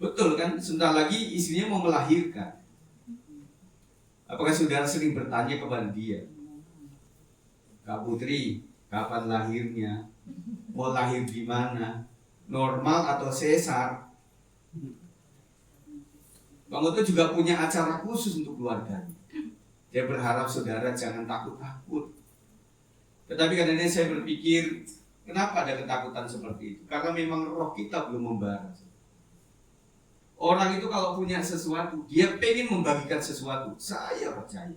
S1: Betul kan? Sebentar lagi istrinya mau melahirkan. Apakah saudara sering bertanya kepada dia, Kak Putri, kapan lahirnya? Mau lahir di mana? Normal atau sesar? Bang Oto juga punya acara khusus untuk keluarganya. Dia berharap saudara jangan takut-takut. Tetapi kadang-kadang saya berpikir, kenapa ada ketakutan seperti itu? Karena memang roh kita belum membara. Orang itu kalau punya sesuatu, dia pengen membagikan sesuatu. Saya percaya.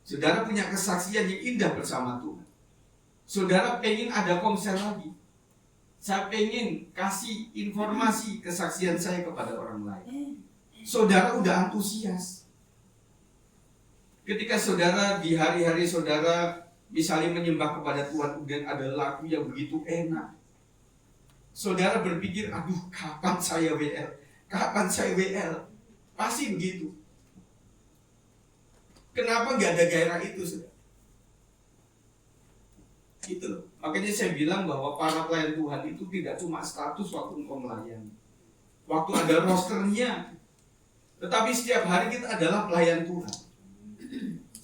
S1: Saudara punya kesaksian yang indah bersama Tuhan. Saudara pengen ada konser lagi. Saya pengen kasih informasi kesaksian saya kepada orang lain. Saudara udah antusias. Ketika saudara di hari-hari saudara misalnya menyembah kepada Tuhan, kemudian ada lagu yang begitu enak, saudara berpikir, aduh kapan saya WL? Kapan saya WL? Pasti begitu. Kenapa nggak ada gairah itu, saudara? Gitu loh. Makanya saya bilang bahwa para pelayan Tuhan itu tidak cuma status waktu engkau melayani, waktu ada rosternya, tetapi setiap hari kita adalah pelayan Tuhan.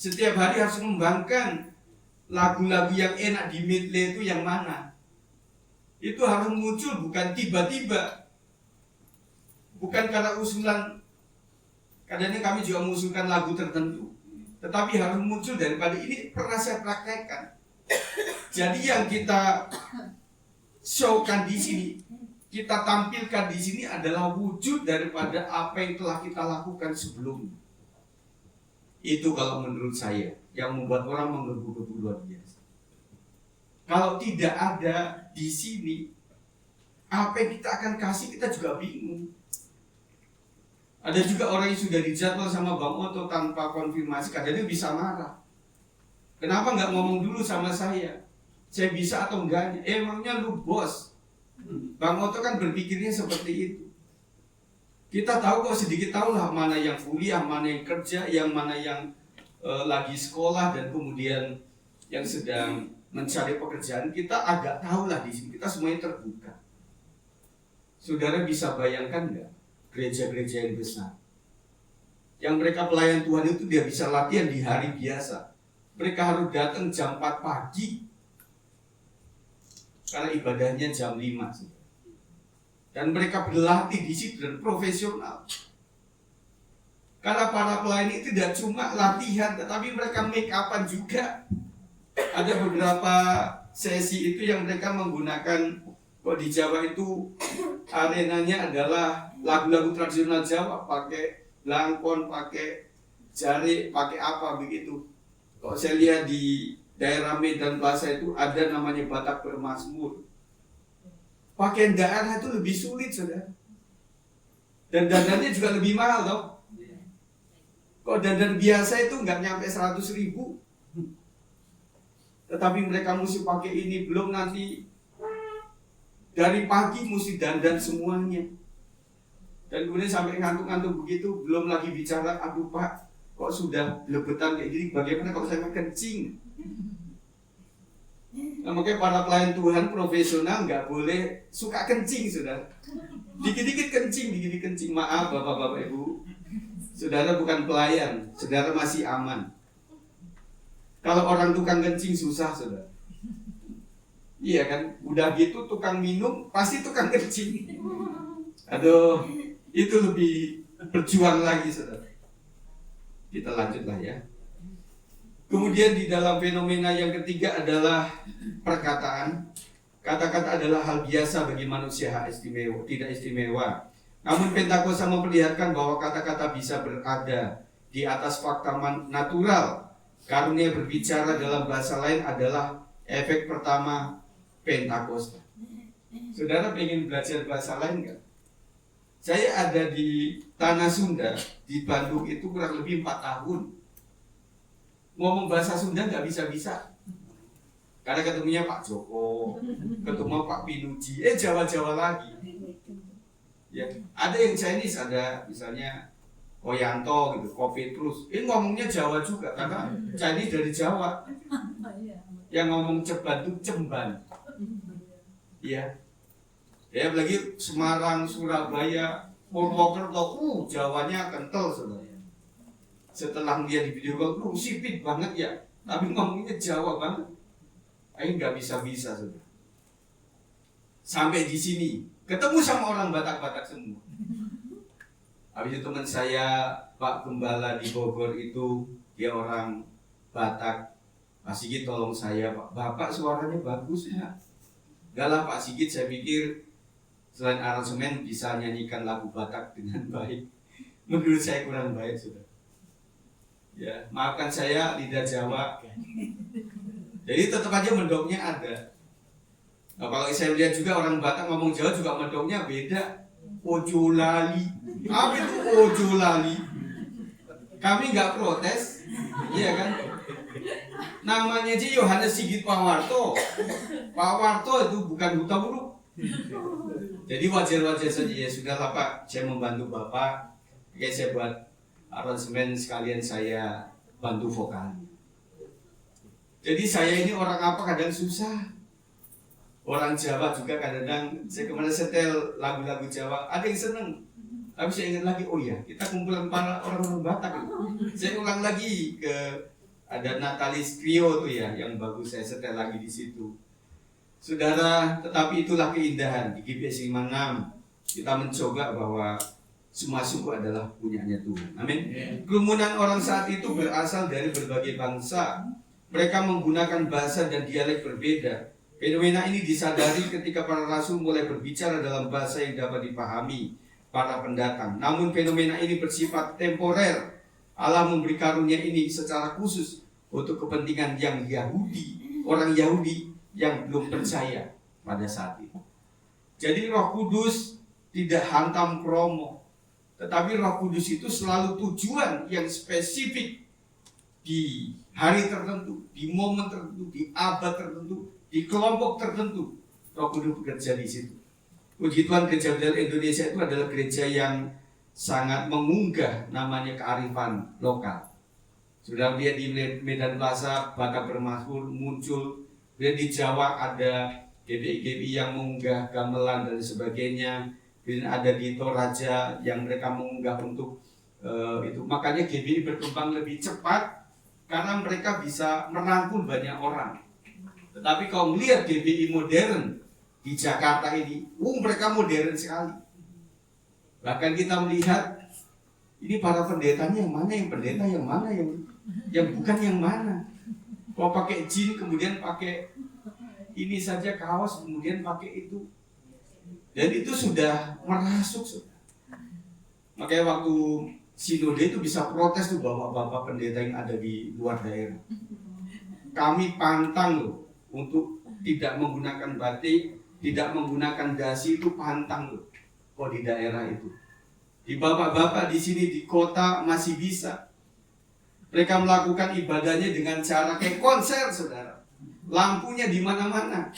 S1: Setiap hari harus mengembangkan lagu-lagu yang enak di medley itu yang mana. Itu harus muncul bukan tiba-tiba, bukan karena usulan. Kadang-kadang kami juga mengusulkan lagu tertentu, tetapi harus muncul daripada ini pernah saya praktekkan. Jadi yang kita showkan di sini, kita tampilkan di sini adalah wujud daripada apa yang telah kita lakukan sebelumnya. Itu kalau menurut saya yang membuat orang menggebu-gebu luar biasa. Kalau tidak ada di sini, apa yang kita akan kasih kita juga bingung. Ada juga orang yang sudah dijadwal sama Bang Oto tanpa konfirmasi, kadang-kadang bisa marah. Kenapa nggak ngomong dulu sama saya? Saya bisa atau enggaknya? Emangnya lu bos? Bang Oto kan berpikirnya seperti itu. Kita tahu kok, sedikit tahu lah mana yang kuliah, mana yang kerja, yang mana yang lagi sekolah, dan kemudian yang sedang mencari pekerjaan. Kita agak tahu lah di sini. Kita semuanya terbuka. Saudara bisa bayangkan nggak gereja-gereja yang besar, yang mereka pelayan Tuhan itu dia bisa latihan di hari biasa. Mereka harus datang jam 4 pagi karena ibadahnya jam 5. Dan mereka berlatih di situ dan profesional. Karena para pelayan itu tidak cuma latihan, tetapi mereka make upan juga. Ada beberapa sesi itu yang mereka menggunakan, kok di Jawa itu arenanya adalah lagu-lagu tradisional Jawa, pakai langkon, pakai jari, pakai apa begitu. Kalau saya lihat di daerah Medan Plaza itu ada namanya Batak Bermazmur. Pakaian daerah itu lebih sulit, saudara. Dan dandannya juga lebih mahal, toh. Kok dandan biasa itu nggak nyampe 100.000. Tetapi mereka mesti pakai ini, belum nanti dari pagi mesti dandan semuanya. Dan kemudian sampai ngantuk-ngantuk begitu, belum lagi bicara, aduh Pak, kok sudah lebetan kayak gini, bagaimana kalau saya kencing? Nah, makanya para pelayan Tuhan profesional nggak boleh suka kencing, saudara. Dikit-dikit kencing, dikit-dikit kencing. Maaf bapak-bapak ibu, saudara bukan pelayan, saudara masih aman. Kalau orang tukang kencing susah, saudara. Iya kan, udah gitu tukang minum pasti tukang kencing. Aduh, itu lebih berjuang lagi, saudara. Kita lanjutlah ya. Kemudian di dalam fenomena yang ketiga adalah perkataan. Kata-kata adalah hal biasa bagi manusia, hak istimewa, tidak istimewa. Namun Pentakosta memperlihatkan bahwa kata-kata bisa berada di atas fakta natural. Karunia berbicara dalam bahasa lain adalah efek pertama Pentakosta. Saudara pengen belajar bahasa lain nggak? Saya ada di Tanah Sunda, di Bandung itu kurang lebih 4 tahun. Ngomong bahasa Sunda nggak bisa-bisa. Karena ketemunya Pak Joko, ketemu Pak Pinuji, Jawa-Jawa lagi. Ya, ada yang Chinese, ada misalnya Koyanto gitu, Kopi Terus. Ngomongnya Jawa juga karena Chinese dari Jawa. Yang ngomong ceban tuh cemban. Iya. Ya, apalagi Semarang, Surabaya, Purwokerto, Jawanya kental saudara. Setelah dia di video call, sipit banget ya, tapi ngomongnya Jawa banget. Ayo nggak bisa-bisa saudara. Sampai di sini ketemu sama orang Batak-Batak semua. Habis itu teman saya Pak Gembala di Bogor itu, dia orang Batak. Pak Sigit tolong saya Pak, Bapak suaranya bagus ya. Enggak lah Pak Sigit, saya pikir selain aransemen bisa nyanyikan lagu Batak dengan baik. Menurut saya kurang baik sudah. Ya, maafkan saya lidah Jawa. Jadi tetap aja mendongnya ada. Nah, kalau saya lihat juga orang Batak ngomong Jawa juga mendongnya beda. Ojo lali. Apa itu ojo lali? Kami nggak protes, Iya kan? Namanya aja Yohanes Sigit Pawarto. Pawarto itu bukan buta huruf. Jadi wajar-wajar saja, ya sudahlah Pak, saya membantu Bapak. Oke, saya buat aransemen sekalian saya bantu vokal. Jadi saya ini orang apa kadang susah. Orang Jawa juga kadang-kadang saya kemana setel lagu-lagu Jawa, ada yang seneng. Tapi saya ingat lagi, oh iya, kita kumpulan para orang-orang Batak. Saya ulang lagi ke ada Natalis Trio tuh ya, yang bagus, saya setel lagi di situ. Saudara, tetapi itulah keindahan di GPS 56. Kita mencoba bahwa semua suku adalah punyanya Tuhan. Amin. Kerumunan orang saat itu berasal dari berbagai bangsa. Mereka menggunakan bahasa dan dialek berbeda. Fenomena ini disadari ketika para rasul mulai berbicara dalam bahasa yang dapat dipahami para pendatang. Namun fenomena ini bersifat temporer. Allah memberi karunia ini secara khusus untuk kepentingan yang Yahudi, orang Yahudi yang belum percaya pada saat itu. Jadi Roh Kudus tidak hantam promo, tetapi Roh Kudus itu selalu tujuan yang spesifik di hari tertentu, di momen tertentu, di abad tertentu, di kelompok tertentu. Roh Kudus bekerja di situ. Puji Tuhan, Gereja Bethel Indonesia itu adalah gereja yang sangat mengunggah namanya kearifan lokal. Sudah lihat di Medan Plaza, bakat bermazmur muncul. Lihat di Jawa ada GBI yang mengunggah gamelan dan sebagainya. Dan ada di Toraja yang mereka mengunggah untuk itu. Makanya GBI berkembang lebih cepat karena mereka bisa merangkul banyak orang. Tetapi kalau melihat GBI modern di Jakarta ini, mereka modern sekali. Bahkan kita melihat ini para pendetanya yang mana yang pendeta, yang mana yang bukan yang mana. Kalau pakai jin kemudian pakai ini saja kaos kemudian pakai itu. Dan itu sudah merasuk. Makanya waktu sinode itu bisa protes tuh bapak-bapak pendeta yang ada di luar daerah. Kami pantang loh untuk tidak menggunakan batik, tidak menggunakan dasi, itu pantang loh. Kok di daerah itu. Di bapak-bapak di sini di kota masih bisa. Mereka melakukan ibadahnya dengan cara kayak konser, saudara. Lampunya di mana-mana.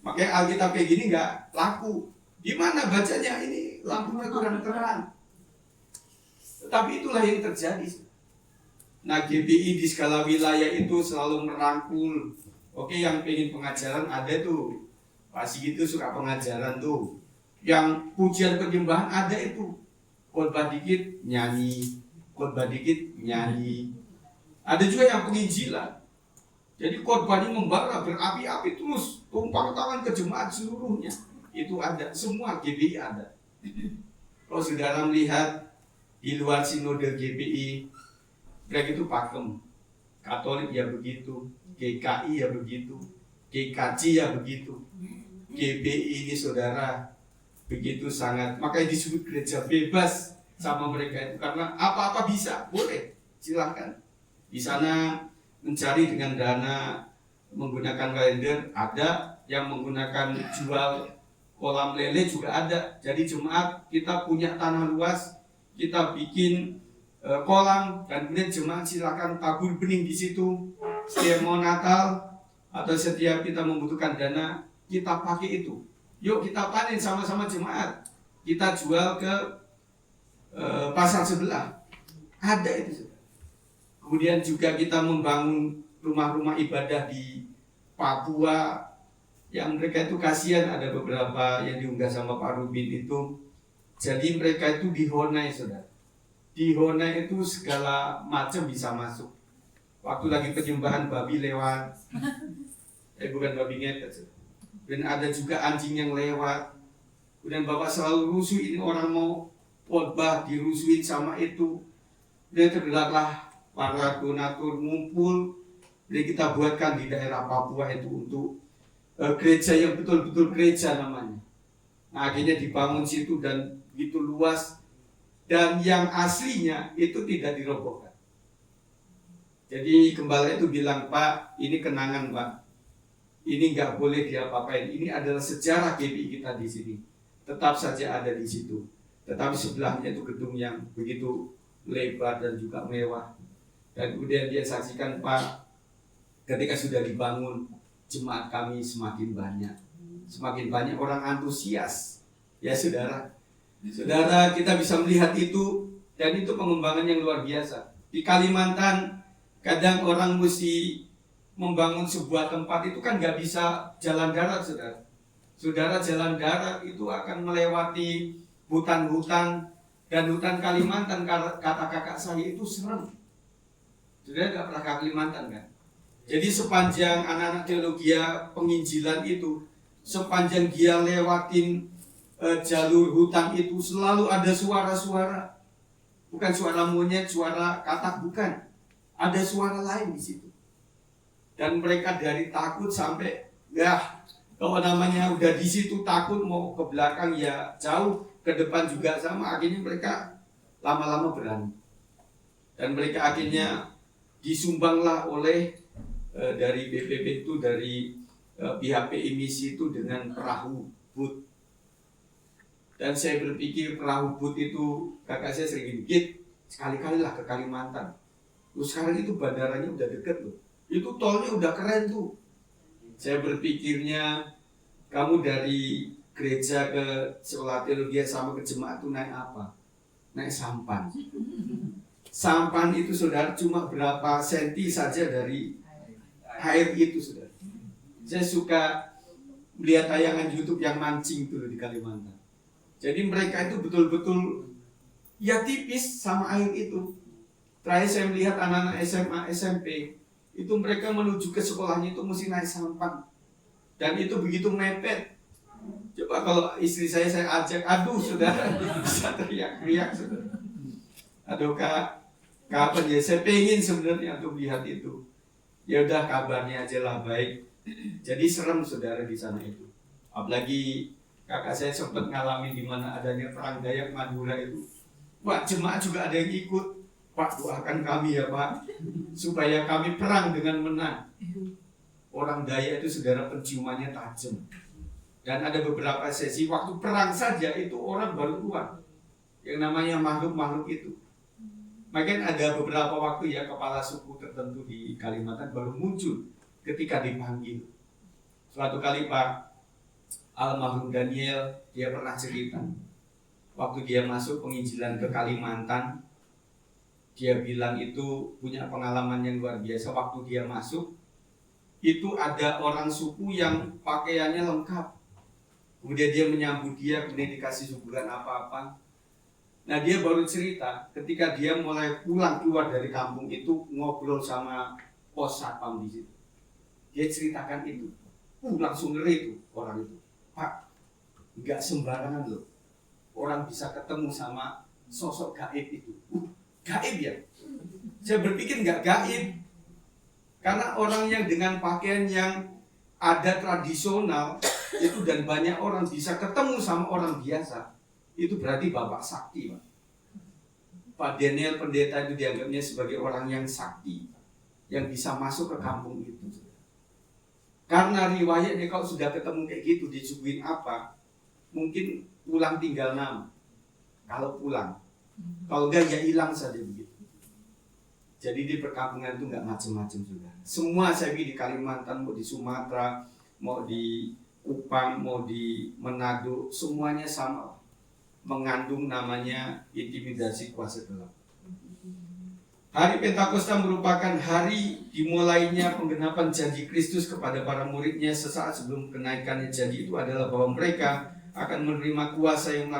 S1: Makanya Alkitab kayak gini nggak laku. Di mana bacanya ini lampunya kurang terang. Tetapi itulah yang terjadi. Nah, GBI di skala wilayah itu selalu merangkul. Oke, yang pengen pengajaran ada tuh. Pasti gitu suka pengajaran tuh. Yang pujian penyembahan ada itu. Khotbah dikit nyanyi, khotbah dikit nyanyi. Ada juga yang penginjilan. Jadi khotbahnya membara berapi-api terus tumpang tangan ke jemaat seluruhnya. Itu ada, semua GBI ada. Kalau saudara melihat di luar sinode GBI, mereka itu pakem. Katolik ya begitu, GKI ya begitu, GKJ ya begitu. GBI ini saudara begitu sangat, makanya disebut gereja bebas sama mereka itu karena apa-apa bisa, boleh, silahkan. Di sana mencari dengan dana menggunakan kalender ada, yang menggunakan jual kolam lele juga ada. Jadi jemaat kita punya tanah luas, kita bikin kolam dan kemudian jemaat silakan tabur benih di situ. Setiap mau Natal atau setiap kita membutuhkan dana, kita pakai itu. Yuk kita panen sama-sama jemaat. Kita jual ke pasar sebelah. Ada itu. Kemudian juga kita membangun rumah-rumah ibadah di Papua. Yang mereka itu kasihan, ada beberapa yang diunggah sama Pak Rubin itu. Jadi mereka itu di Honai, saudara. Di Honai itu segala macam bisa masuk. Waktu lagi penyembahan babi lewat. Bukan babi ngepet, saudara. Dan ada juga anjing yang lewat. Kemudian Bapak selalu rusuhin orang mau khotbah, dirusuhin sama itu. Dan tergelaklah para donatur ngumpul. Dan kita buatkan di daerah Papua itu untuk gereja yang betul-betul gereja namanya. Nah, akhirnya dibangun situ dan begitu luas. Dan yang aslinya itu tidak dirobohkan. Jadi gembala itu bilang, Pak, ini kenangan Pak. Ini nggak boleh diapa-apain. Ini adalah sejarah GBI kita di sini. Tetap saja ada di situ. Tetapi sebelahnya itu gedung yang begitu lebar dan juga mewah. Dan kemudian dia saksikan, Pak, ketika sudah dibangun, jemaat kami semakin banyak. Semakin banyak orang antusias. Ya saudara, kita bisa melihat itu, dan itu pengembangan yang luar biasa. Di Kalimantan, kadang orang mesti membangun sebuah tempat itu kan nggak bisa jalan darat, saudara. Saudara, jalan darat itu akan melewati hutan-hutan, dan hutan Kalimantan, kata kakak saya, itu serem. Saudara nggak pernah ke Kalimantan kan? Jadi sepanjang anak-anak teologi penginjilan itu, sepanjang dia lewatin jalur hutan itu, selalu ada suara-suara. Bukan suara monyet, suara katak, bukan. Ada suara lain di situ. Dan mereka dari takut sampai, kalau namanya udah di situ takut, mau ke belakang ya jauh, ke depan juga sama. Akhirnya mereka lama-lama berani. Dan mereka akhirnya disumbanglah oleh dari BPP itu, dari pihak PIMISI itu dengan perahu boot. Dan saya berpikir perahu boot itu, kakak saya sering gigit, sekali-kali lah ke Kalimantan. Terus sekarang itu bandaranya udah deket loh. Itu tolnya udah keren tuh. Saya berpikirnya, kamu dari gereja ke sekolah teologi sama ke jemaat itu naik apa? Naik sampan. Sampan itu saudara cuma berapa senti saja dari air itu, saudara. Saya suka melihat tayangan YouTube yang mancing tuh di Kalimantan. Jadi mereka itu betul-betul ya tipis sama air itu. Terakhir saya melihat anak-anak SMA, SMP, itu mereka menuju ke sekolahnya itu mesti naik sampan. Dan itu begitu mepet. Coba kalau istri saya ajak, aduh saudara, bisa teriak-teriak saudara. Aduh kak, kapan ya? Saya pengen sebenarnya untuk lihat itu. Ya udah, kabarnya aja lah baik. Jadi serem saudara di sana itu. Apalagi kakak saya sempat ngalamin di mana adanya perang Dayak Madura itu. Wah, jemaat juga ada yang ikut. Pak, doakan kami ya Pak, supaya kami perang dengan menang. Orang Dayak itu saudara penciumannya tajam. Dan ada beberapa sesi waktu perang saja itu orang baru keluar. Yang namanya makhluk-makhluk itu. Makanya ada beberapa waktu ya kepala suku tertentu di Kalimantan baru muncul ketika dipanggil. Suatu kali Pak almarhum Daniel, dia pernah cerita. Waktu dia masuk penginjilan ke Kalimantan, dia bilang itu punya pengalaman yang luar biasa. Waktu dia masuk, itu ada orang suku yang pakaiannya lengkap. Kemudian dia menyambut dia, kemudian dikasih suguhan apa-apa. Nah dia baru cerita, ketika dia mulai pulang keluar dari kampung itu, ngobrol sama pos satpam di situ. Dia ceritakan itu, langsung ngeri tuh orang itu. Pak, nggak sembarangan loh, orang bisa ketemu sama sosok gaib itu. Gaib ya? Saya berpikir nggak gaib, karena orang yang dengan pakaian yang ada tradisional itu dan banyak orang bisa ketemu sama orang biasa, itu berarti bapak sakti, Pak. Pak Daniel pendeta itu dianggapnya sebagai orang yang sakti, yang bisa masuk ke kampung itu. Karena riwayatnya kalau sudah ketemu kayak gitu disuguhin apa, mungkin pulang tinggal nama. Kalau pulang, kalau enggak ya hilang saja begitu. Jadi di perkampungan itu nggak macam-macam juga. Semua saya di Kalimantan, mau di Sumatera, mau di Kupang, mau di Manado, semuanya sama, mengandung namanya intimidasi kuasa gelap. Hari Pentakosta merupakan hari dimulainya penggenapan janji Kristus kepada para muridnya. Sesaat sebelum kenaikannya janji itu adalah bahwa mereka akan menerima kuasa yang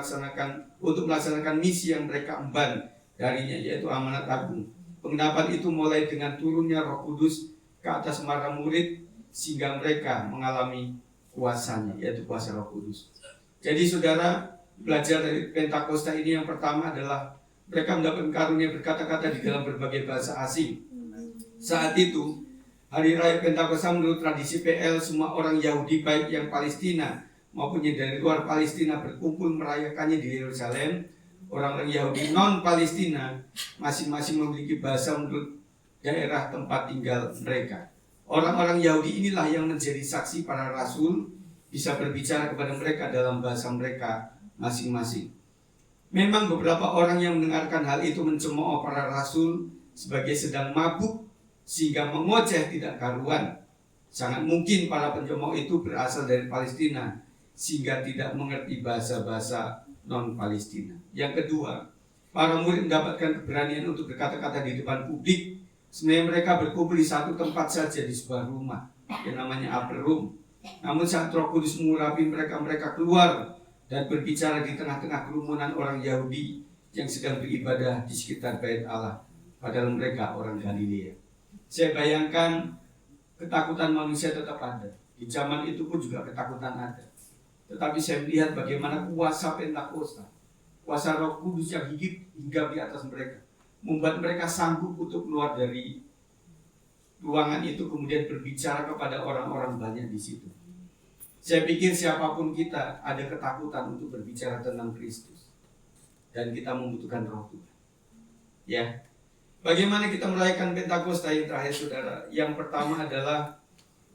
S1: untuk melaksanakan misi yang mereka emban darinya, yaitu amanat agung. Penggenapan itu mulai dengan turunnya Roh Kudus ke atas para murid sehingga mereka mengalami kuasanya, yaitu kuasa Roh Kudus. Jadi saudara, belajar dari Pentakosta ini yang pertama adalah mereka mendapat karunia berkata-kata di dalam berbagai bahasa asing. Saat itu, hari raya Pentakosta menurut tradisi PL, semua orang Yahudi baik yang Palestina maupun yang dari luar Palestina berkumpul merayakannya di Yerusalem. Orang-orang Yahudi non-Palestina masing-masing memiliki bahasa menurut daerah tempat tinggal mereka. Orang-orang Yahudi inilah yang menjadi saksi para rasul, bisa berbicara kepada mereka dalam bahasa mereka masing-masing. Memang beberapa orang yang mendengarkan hal itu mencemooh para rasul sebagai sedang mabuk sehingga mengoceh tidak karuan. Sangat mungkin para pencemooh itu berasal dari Palestina sehingga tidak mengerti bahasa-bahasa non-Palestina. Yang kedua, para murid mendapatkan keberanian untuk berkata-kata di depan publik. Sebenarnya mereka berkumpul di satu tempat saja di sebuah rumah yang namanya upper room. Namun saat Roh Kudus mengurapi mereka, mereka keluar dan berbicara di tengah-tengah kerumunan orang Yahudi yang sedang beribadah di sekitar Bait Allah, padahal mereka orang Galilea. Saya bayangkan ketakutan manusia tetap ada. Di zaman itu pun juga ketakutan ada. Tetapi saya melihat bagaimana kuasa Pentakosta, kuasa Roh Kudus yang hinggap di atas mereka, membuat mereka sanggup untuk keluar dari ruangan itu kemudian berbicara kepada orang-orang banyak di situ. Saya pikir siapapun kita ada ketakutan untuk berbicara tentang Kristus, dan kita membutuhkan Roh Tuhan. Ya, bagaimana kita merayakan Pentakosta yang terakhir, saudara? Yang pertama adalah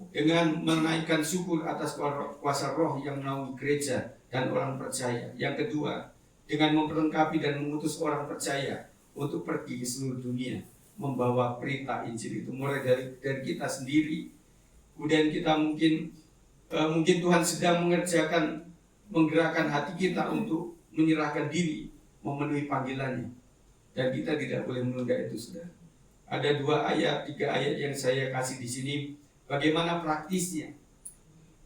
S1: dengan menaikkan syukur atas kuasa Roh yang menaungi gereja dan orang percaya. Yang kedua, dengan memperlengkapi dan mengutus orang percaya untuk pergi ke seluruh dunia membawa berita Injil itu, mulai dari kita sendiri. Kemudian kita mungkin Tuhan sedang menggerakkan hati kita untuk menyerahkan diri, memenuhi panggilannya, dan kita tidak boleh menunda itu, saudara. Ada 3 ayat yang saya kasih di sini. Bagaimana praktisnya?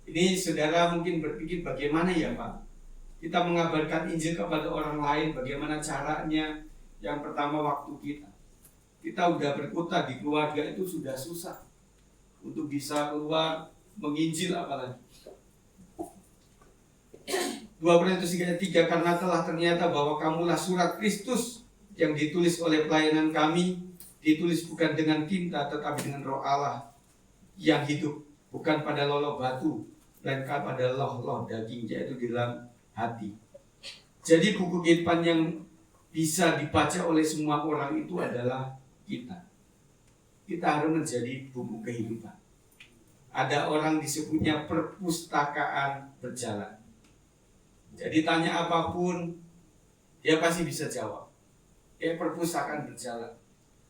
S1: Ini saudara mungkin berpikir, bagaimana ya Pak? Kita mengabarkan Injil kepada orang lain, bagaimana caranya? Yang pertama, waktu kita. Kita udah berkutat di keluarga itu sudah susah untuk bisa keluar menginjil apalagi. 2 Korintus 3, karena telah ternyata bahwa kamulah surat Kristus yang ditulis oleh pelayanan kami, ditulis bukan dengan tinta tetapi dengan Roh Allah yang hidup, bukan pada loloh batu, melainkan pada loh daging, yaitu di dalam hati. Jadi buku kehidupan yang bisa dibaca oleh semua orang itu adalah kita. Kita harus menjadi buku kehidupan. Ada orang disebutnya perpustakaan berjalan. Jadi tanya apapun, dia pasti bisa jawab. Perpustakaan berjalan.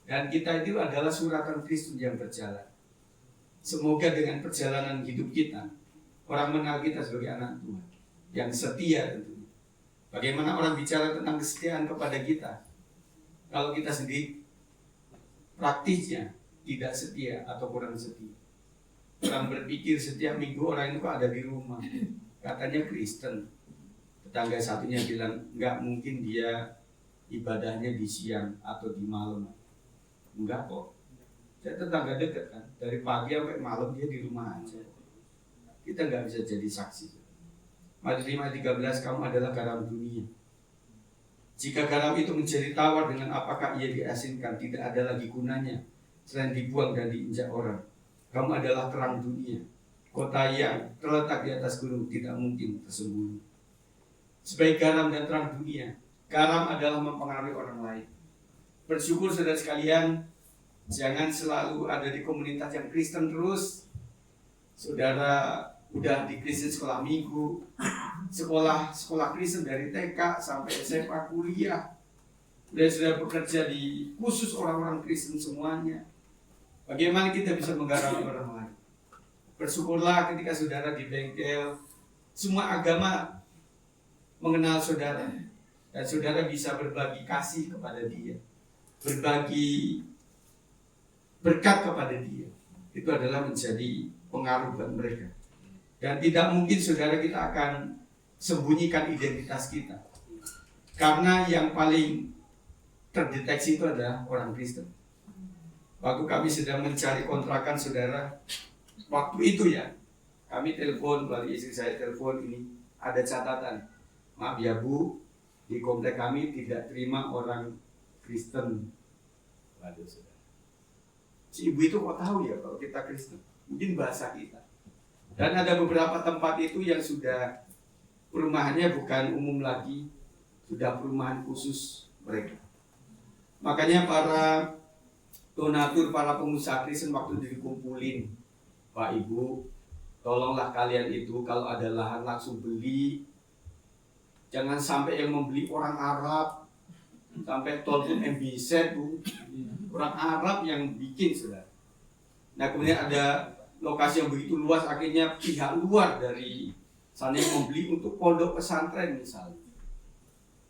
S1: Dan kita itu adalah suratan Kristus yang berjalan. Semoga dengan perjalanan hidup kita, orang mengenal kita sebagai anak Tuhan yang setia tentunya. Bagaimana orang bicara tentang kesetiaan kepada kita kalau kita sendiri praktisnya tidak setia atau kurang setia. Orang berpikir setiap minggu orang itu ada di rumah, katanya Kristen. Tetangga satunya bilang, enggak mungkin dia ibadahnya di siang atau di malam. Enggak kok. Saya tetangga dekat kan, dari pagi sampai malam dia di rumah aja. Kita nggak bisa jadi saksi. Matius 5:13, kamu adalah garam dunia. Jika garam itu menjadi tawar, dengan apakah ia diasinkan? Tidak ada lagi gunanya selain dibuang dan diinjak orang. Kamu adalah terang dunia. Kota yang terletak di atas gunung tidak mungkin tersembunyi. Sebagai garam dan terang dunia, garam adalah mempengaruhi orang lain. Bersyukur saudara sekalian, jangan selalu ada di komunitas yang Kristen terus. Saudara udah di Kristen sekolah minggu, sekolah Kristen dari TK sampai SMA, kuliah. Sudah bekerja di khusus orang-orang Kristen semuanya. Bagaimana kita bisa menggarami orang lain? Bersyukurlah ketika saudara di bengkel, semua agama mengenal saudara, dan saudara bisa berbagi kasih kepada dia, berbagi berkat kepada dia. Itu adalah menjadi pengaruh buat mereka. Dan tidak mungkin saudara kita akan sembunyikan identitas kita, karena yang paling terdeteksi itu adalah orang Kristen. Waktu kami sedang mencari kontrakan, saudara, waktu itu ya, kami telepon, melalui istri saya telepon, ini ada catatan, maaf ya Bu, di komplek kami tidak terima orang Kristen. Waduh, saudara, si ibu itu kok tahu ya kalau kita Kristen? Mungkin bahasa kita. Dan ada beberapa tempat itu yang sudah perumahannya bukan umum lagi, sudah perumahan khusus mereka. Makanya para donatur, para pengusaha Kristen waktu dikumpulin, Pak Ibu, tolonglah kalian itu kalau ada lahan langsung beli. Jangan sampai yang membeli orang Arab, sampai tol pun MBZ bu, orang Arab yang bikin saudara. Nah kemudian ada lokasi yang begitu luas, akhirnya pihak luar dari sana yang membeli untuk pondok pesantren misalnya.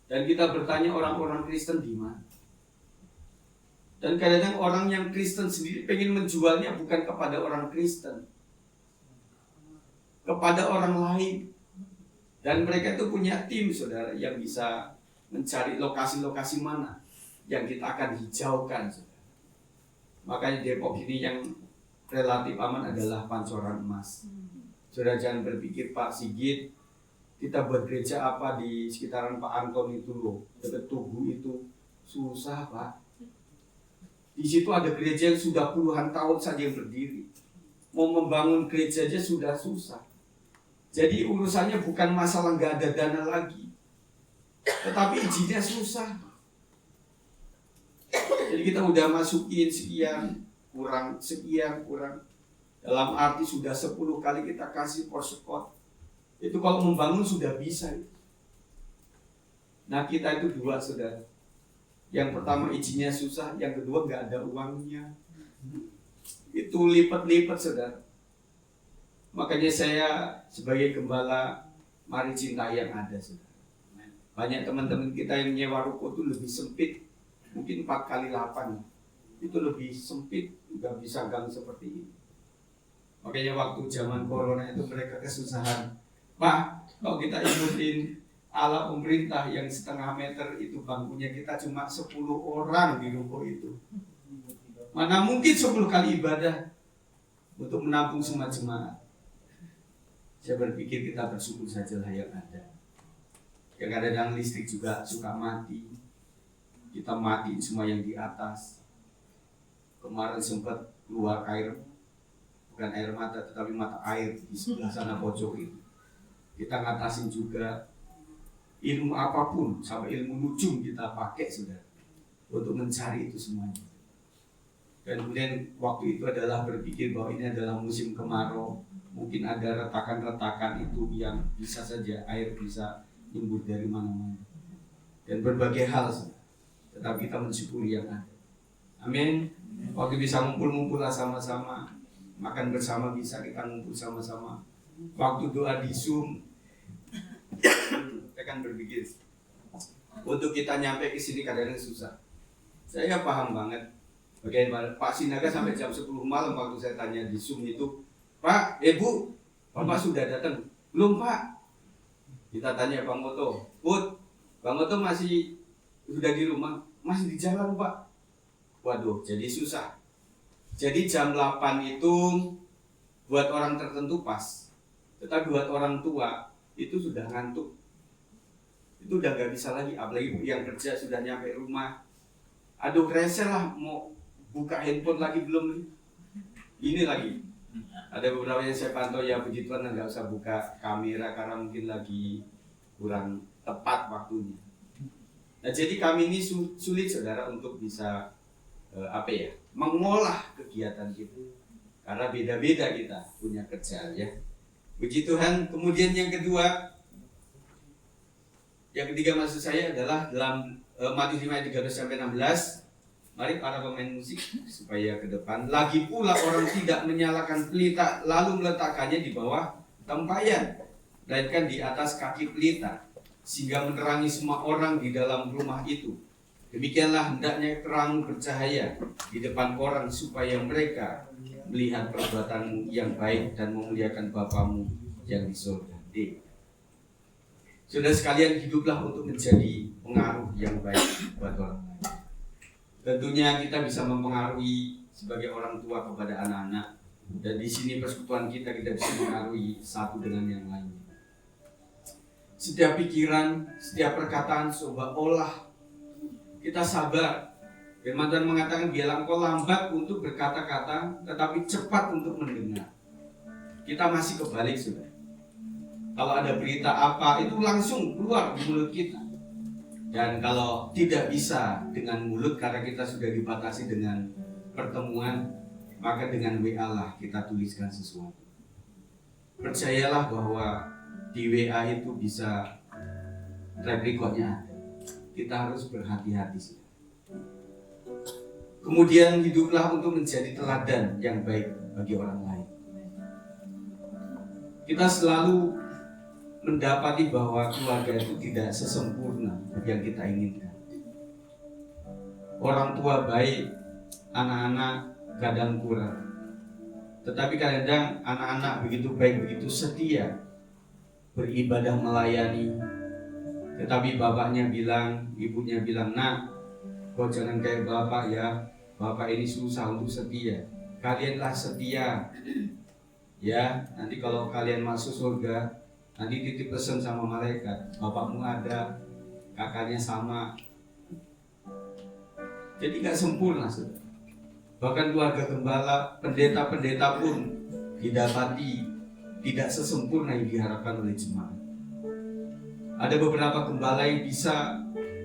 S1: Dan kita bertanya orang-orang Kristen di mana? Dan kadang-kadang orang yang Kristen sendiri pengen menjualnya bukan kepada orang Kristen, kepada orang lain. Dan mereka itu punya tim saudara yang bisa mencari lokasi-lokasi mana yang kita akan hijaukan saudara. Makanya Depok ini yang relatif aman adalah Pancoran Emas. Saudara jangan berpikir Pak Sigit kita buat gereja apa di sekitaran Pak Anton itu loh, dekat Tugu itu susah Pak. Di situ ada gereja yang sudah puluhan tahun saja yang berdiri. Mau membangun gereja aja sudah susah. Jadi urusannya bukan masalah nggak ada dana lagi, tetapi izinnya susah. Jadi kita udah masukin sekian, kurang. Dalam arti sudah 10 kali kita kasih porsekot. Itu kalau membangun sudah bisa. Nah kita itu dua saudara. Yang pertama izinnya susah, yang kedua nggak ada uangnya. Itu lipat-lipat saudara. Makanya saya sebagai gembala, mari cintai yang ada saudara. Banyak teman-teman kita yang nyewa ruko itu lebih sempit, mungkin 4 kali 8. Itu lebih sempit, nggak bisa gang seperti ini. Makanya waktu zaman corona itu mereka kesusahan. Pak, kalau kita ikutin ala pemerintah yang 0,5 meter itu bangkunya kita cuma 10 orang di ruko itu. Mana mungkin 10 kali ibadah untuk menampung semua jemaat. Saya berpikir kita bersyukur sajalah yang ada. Yang kadang listrik juga suka mati. Kita mati semua yang di atas. Kemarin sempat keluar air, bukan air mata tetapi mata air di sebelah sana pojok itu. Kita ngatasin juga ilmu apapun sampai ilmu nujum kita pakai sudah untuk mencari itu semuanya. Dan kemudian waktu itu adalah berpikir bahwa ini adalah musim kemarau, mungkin ada retakan-retakan itu yang bisa saja air bisa nyembur dari mana-mana dan berbagai hal. Tetapi kita mensyukuri yang ada. Amin. Waktu bisa ngumpul-ngumpul sama-sama, makan bersama bisa kita ngumpul sama-sama. Waktu doa di Zoom, saya kan berpikir untuk kita nyampe ke sini kadang-kadang susah. Saya paham banget. Bagaimana Pak Sinaga sampai jam 10 malam waktu saya tanya di Zoom itu, Pak, Bu, Bapak sudah datang? Belum Pak. Kita tanya Bang Moto, Bud, Bang Moto masih sudah di rumah? Masih di jalan Pak. Waduh, jadi susah. Jadi jam 8 itu buat orang tertentu pas. Tetapi buat orang tua itu sudah ngantuk. Itu udah gak bisa lagi, apalagi yang kerja sudah nyampe rumah. Aduh resel lah, mau buka handphone lagi belum. Ini lagi. Ada beberapa yang saya pantau ya puji Tuhan nggak usah buka kamera karena mungkin lagi kurang tepat waktunya. Nah jadi kami ini sulit saudara untuk bisa mengolah kegiatan itu karena beda-beda kita punya kerjaan ya. Puji Tuhan. Kemudian yang ketiga maksud saya adalah dalam Matius 5 ayat 13-16. Mari para pemain musik supaya ke depan. Lagi pula orang tidak menyalakan pelita lalu meletakkannya di bawah tempayan, melainkan di atas kaki pelita, sehingga menerangi semua orang di dalam rumah itu. Demikianlah hendaknya terang bercahaya di depan orang supaya mereka melihat perbuatanmu yang baik dan memuliakan Bapamu yang di surga. Saudara sekalian, hiduplah untuk menjadi pengaruh yang baik buat orang lain. Tentunya kita bisa mempengaruhi sebagai orang tua kepada anak-anak, dan di sini persekutuan kita bisa mempengaruhi satu dengan yang lainnya. Setiap pikiran, setiap perkataan coba olah. Kita sabar. Firman Tuhan mengatakan biarlah engkau lambat untuk berkata-kata, tetapi cepat untuk mendengar. Kita masih kebalik sudah. Kalau ada berita apa itu langsung keluar di mulut kita. Dan kalau tidak bisa dengan mulut karena kita sudah dibatasi dengan pertemuan, maka dengan WA lah kita tuliskan sesuatu. Percayalah bahwa di WA itu bisa track recordnya ada. kita harus berhati-hati. Kemudian hiduplah untuk menjadi teladan yang baik bagi orang lain. Kita selalu mendapati bahwa keluarga itu tidak sesempurna yang kita inginkan. Orang tua baik, anak-anak kadang kurang. Tetapi kadang anak-anak begitu baik, begitu setia, beribadah melayani. Tetapi bapaknya bilang, ibunya bilang, "Nak, kau jangan kayak bapak ya. Bapak ini susah untuk setia. Kalianlah setia. Ya, nanti kalau kalian masuk surga, nanti titip pesan sama malaikat. Bapakmu ada, kakaknya sama." Jadi gak sempurna, saudara. Bahkan keluarga gembala, pendeta-pendeta pun didapati tidak sesempurna yang diharapkan oleh jemaat. Ada beberapa gembala yang bisa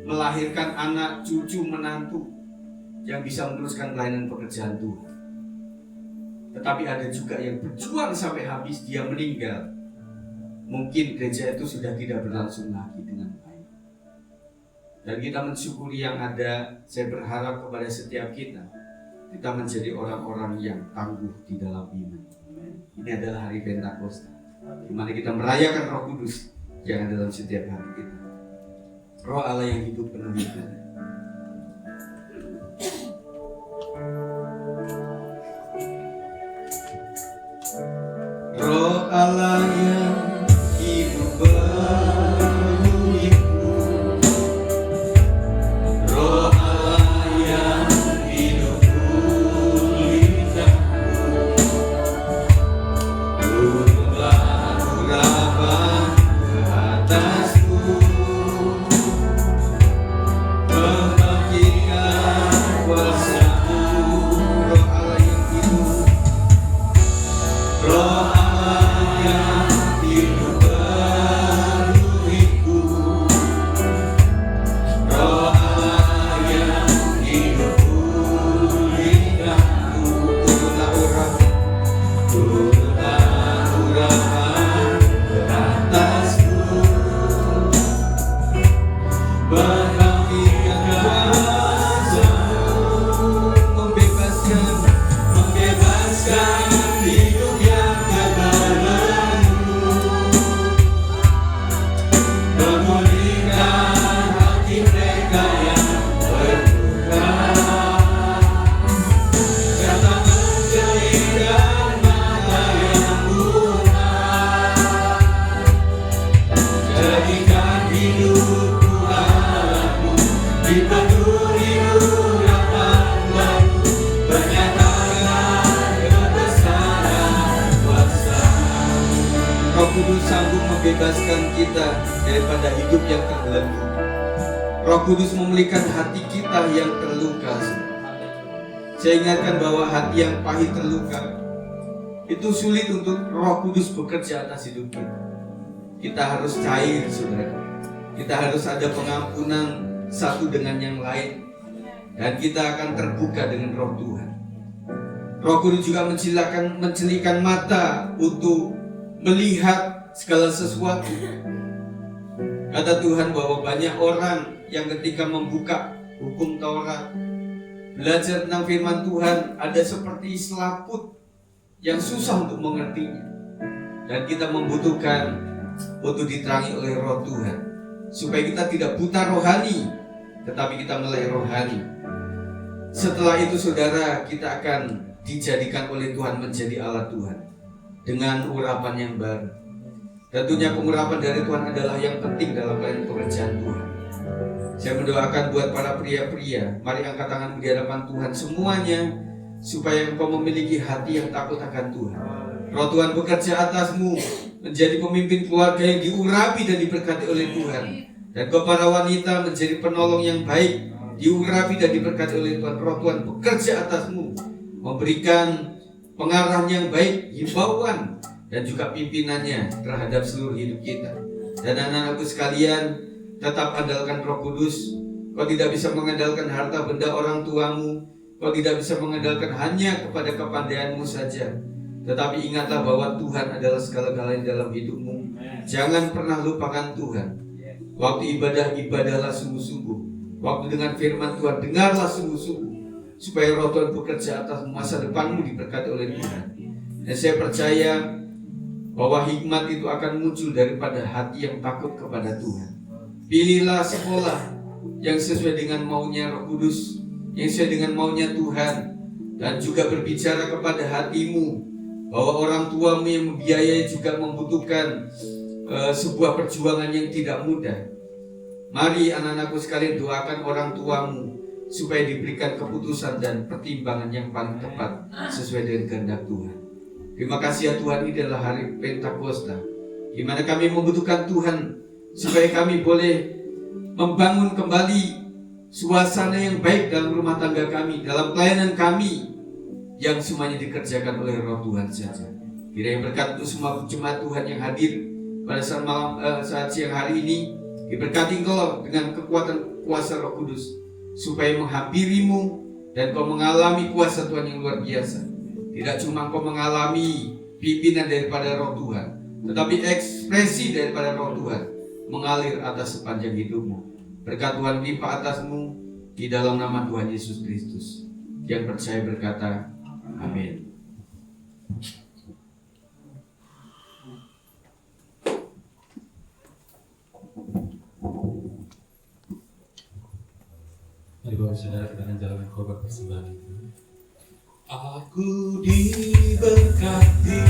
S1: melahirkan anak, cucu, menantu yang bisa meneruskan pelayanan pekerjaan Tuhan. Tetapi ada juga yang berjuang sampai habis, dia meninggal. Mungkin gereja itu sudah tidak berlangsung lagi dengan baik. Dan kita mensyukuri yang ada. Saya berharap kepada setiap kita menjadi orang-orang yang tangguh di dalam iman. Ini adalah hari Pentakosta, di mana kita merayakan Roh Kudus yang ada dalam setiap hati kita. Roh Allah yang hidup penuhi kita. Roh Allah yang hidup penuhiku, Roh Allah yang hidup pulihkanku, turunlah urapan ke atasku, membangkitkan kuasa-Mu. Roh Allah yang hidup, Roh membebaskan kita daripada hidup yang terbelenggu. Roh Kudus memulihkan hati kita yang terluka. Saya ingatkan bahwa hati yang pahit terluka itu sulit untuk Roh Kudus bekerja atas hidup kita. Kita harus cair, saudara. Kita harus ada pengampunan satu dengan yang lain, dan kita akan terbuka dengan Roh Tuhan. Roh Kudus juga mencelikan mata untuk melihat segala sesuatu. Kata Tuhan bahwa banyak orang yang ketika membuka hukum Taurat, belajar tentang firman Tuhan, ada seperti selaput yang susah untuk mengertinya. Dan kita membutuhkan untuk diterangi oleh Roh Tuhan, supaya kita tidak buta rohani, tetapi kita melek rohani. Setelah itu, saudara, kita akan dijadikan oleh Tuhan menjadi alat Tuhan dengan urapan yang baru. Tentunya pengurapan dari Tuhan adalah yang penting dalam pelayanan pekerjaan Tuhan. Saya mendoakan buat para pria-pria, mari angkat tangan di hadapan Tuhan semuanya, supaya engkau memiliki hati yang takut akan Tuhan. Roh Tuhan bekerja atasmu, menjadi pemimpin keluarga yang diurapi dan diberkati oleh Tuhan. Dan kepada wanita menjadi penolong yang baik, diurapi dan diberkati oleh Tuhan. Roh Tuhan bekerja atasmu, memberikan pengarahan yang baik, himbauan, dan juga pimpinannya terhadap seluruh hidup kita. Dan anak-anakku sekalian, tetap andalkan Roh Kudus. Kau tidak bisa mengandalkan harta benda orang tuamu. Kau tidak bisa mengandalkan hanya kepada kepandaianmu saja. Tetapi ingatlah bahwa Tuhan adalah segala-galanya dalam hidupmu. Jangan pernah lupakan Tuhan. Waktu ibadah, ibadahlah sungguh-sungguh. Waktu dengan firman Tuhan, dengarlah sungguh-sungguh, supaya roh Tuhan bekerja atas masa depanmu diberkati oleh Tuhan. Dan saya percaya bahwa hikmat itu akan muncul daripada hati yang takut kepada Tuhan. Pilihlah sekolah yang sesuai dengan maunya Roh Kudus, yang sesuai dengan maunya Tuhan. Dan juga berbicara kepada hatimu bahwa orang tuamu yang membiayai juga membutuhkan sebuah perjuangan yang tidak mudah. Mari anak-anakku sekalian, doakan orang tuamu supaya diberikan keputusan dan pertimbangan yang paling tepat sesuai dengan kehendak Tuhan. Terima kasih ya Tuhan, ini adalah hari Pentakosta, di mana kami membutuhkan Tuhan supaya kami boleh membangun kembali suasana yang baik dalam rumah tangga kami, dalam pelayanan kami yang semuanya dikerjakan oleh Roh Tuhan saja. Kiranya berkat untuk semua jemaat Tuhan yang hadir pada saat siang hari ini, diberkati Engkau dengan kekuatan kuasa Roh Kudus, supaya menghampirimu dan kau mengalami kuasa Tuhan yang luar biasa. Tidak cuma kau mengalami pimpinan daripada Roh Tuhan, tetapi ekspresi daripada Roh Tuhan mengalir atas sepanjang hidupmu. Berkat Tuhan limpah atasmu di dalam nama Tuhan Yesus Kristus. Yang percaya berkata, amin.
S2: Mari Bapak Saudara, kita akan jalankan khotbah persembahan itu. Aku diberkati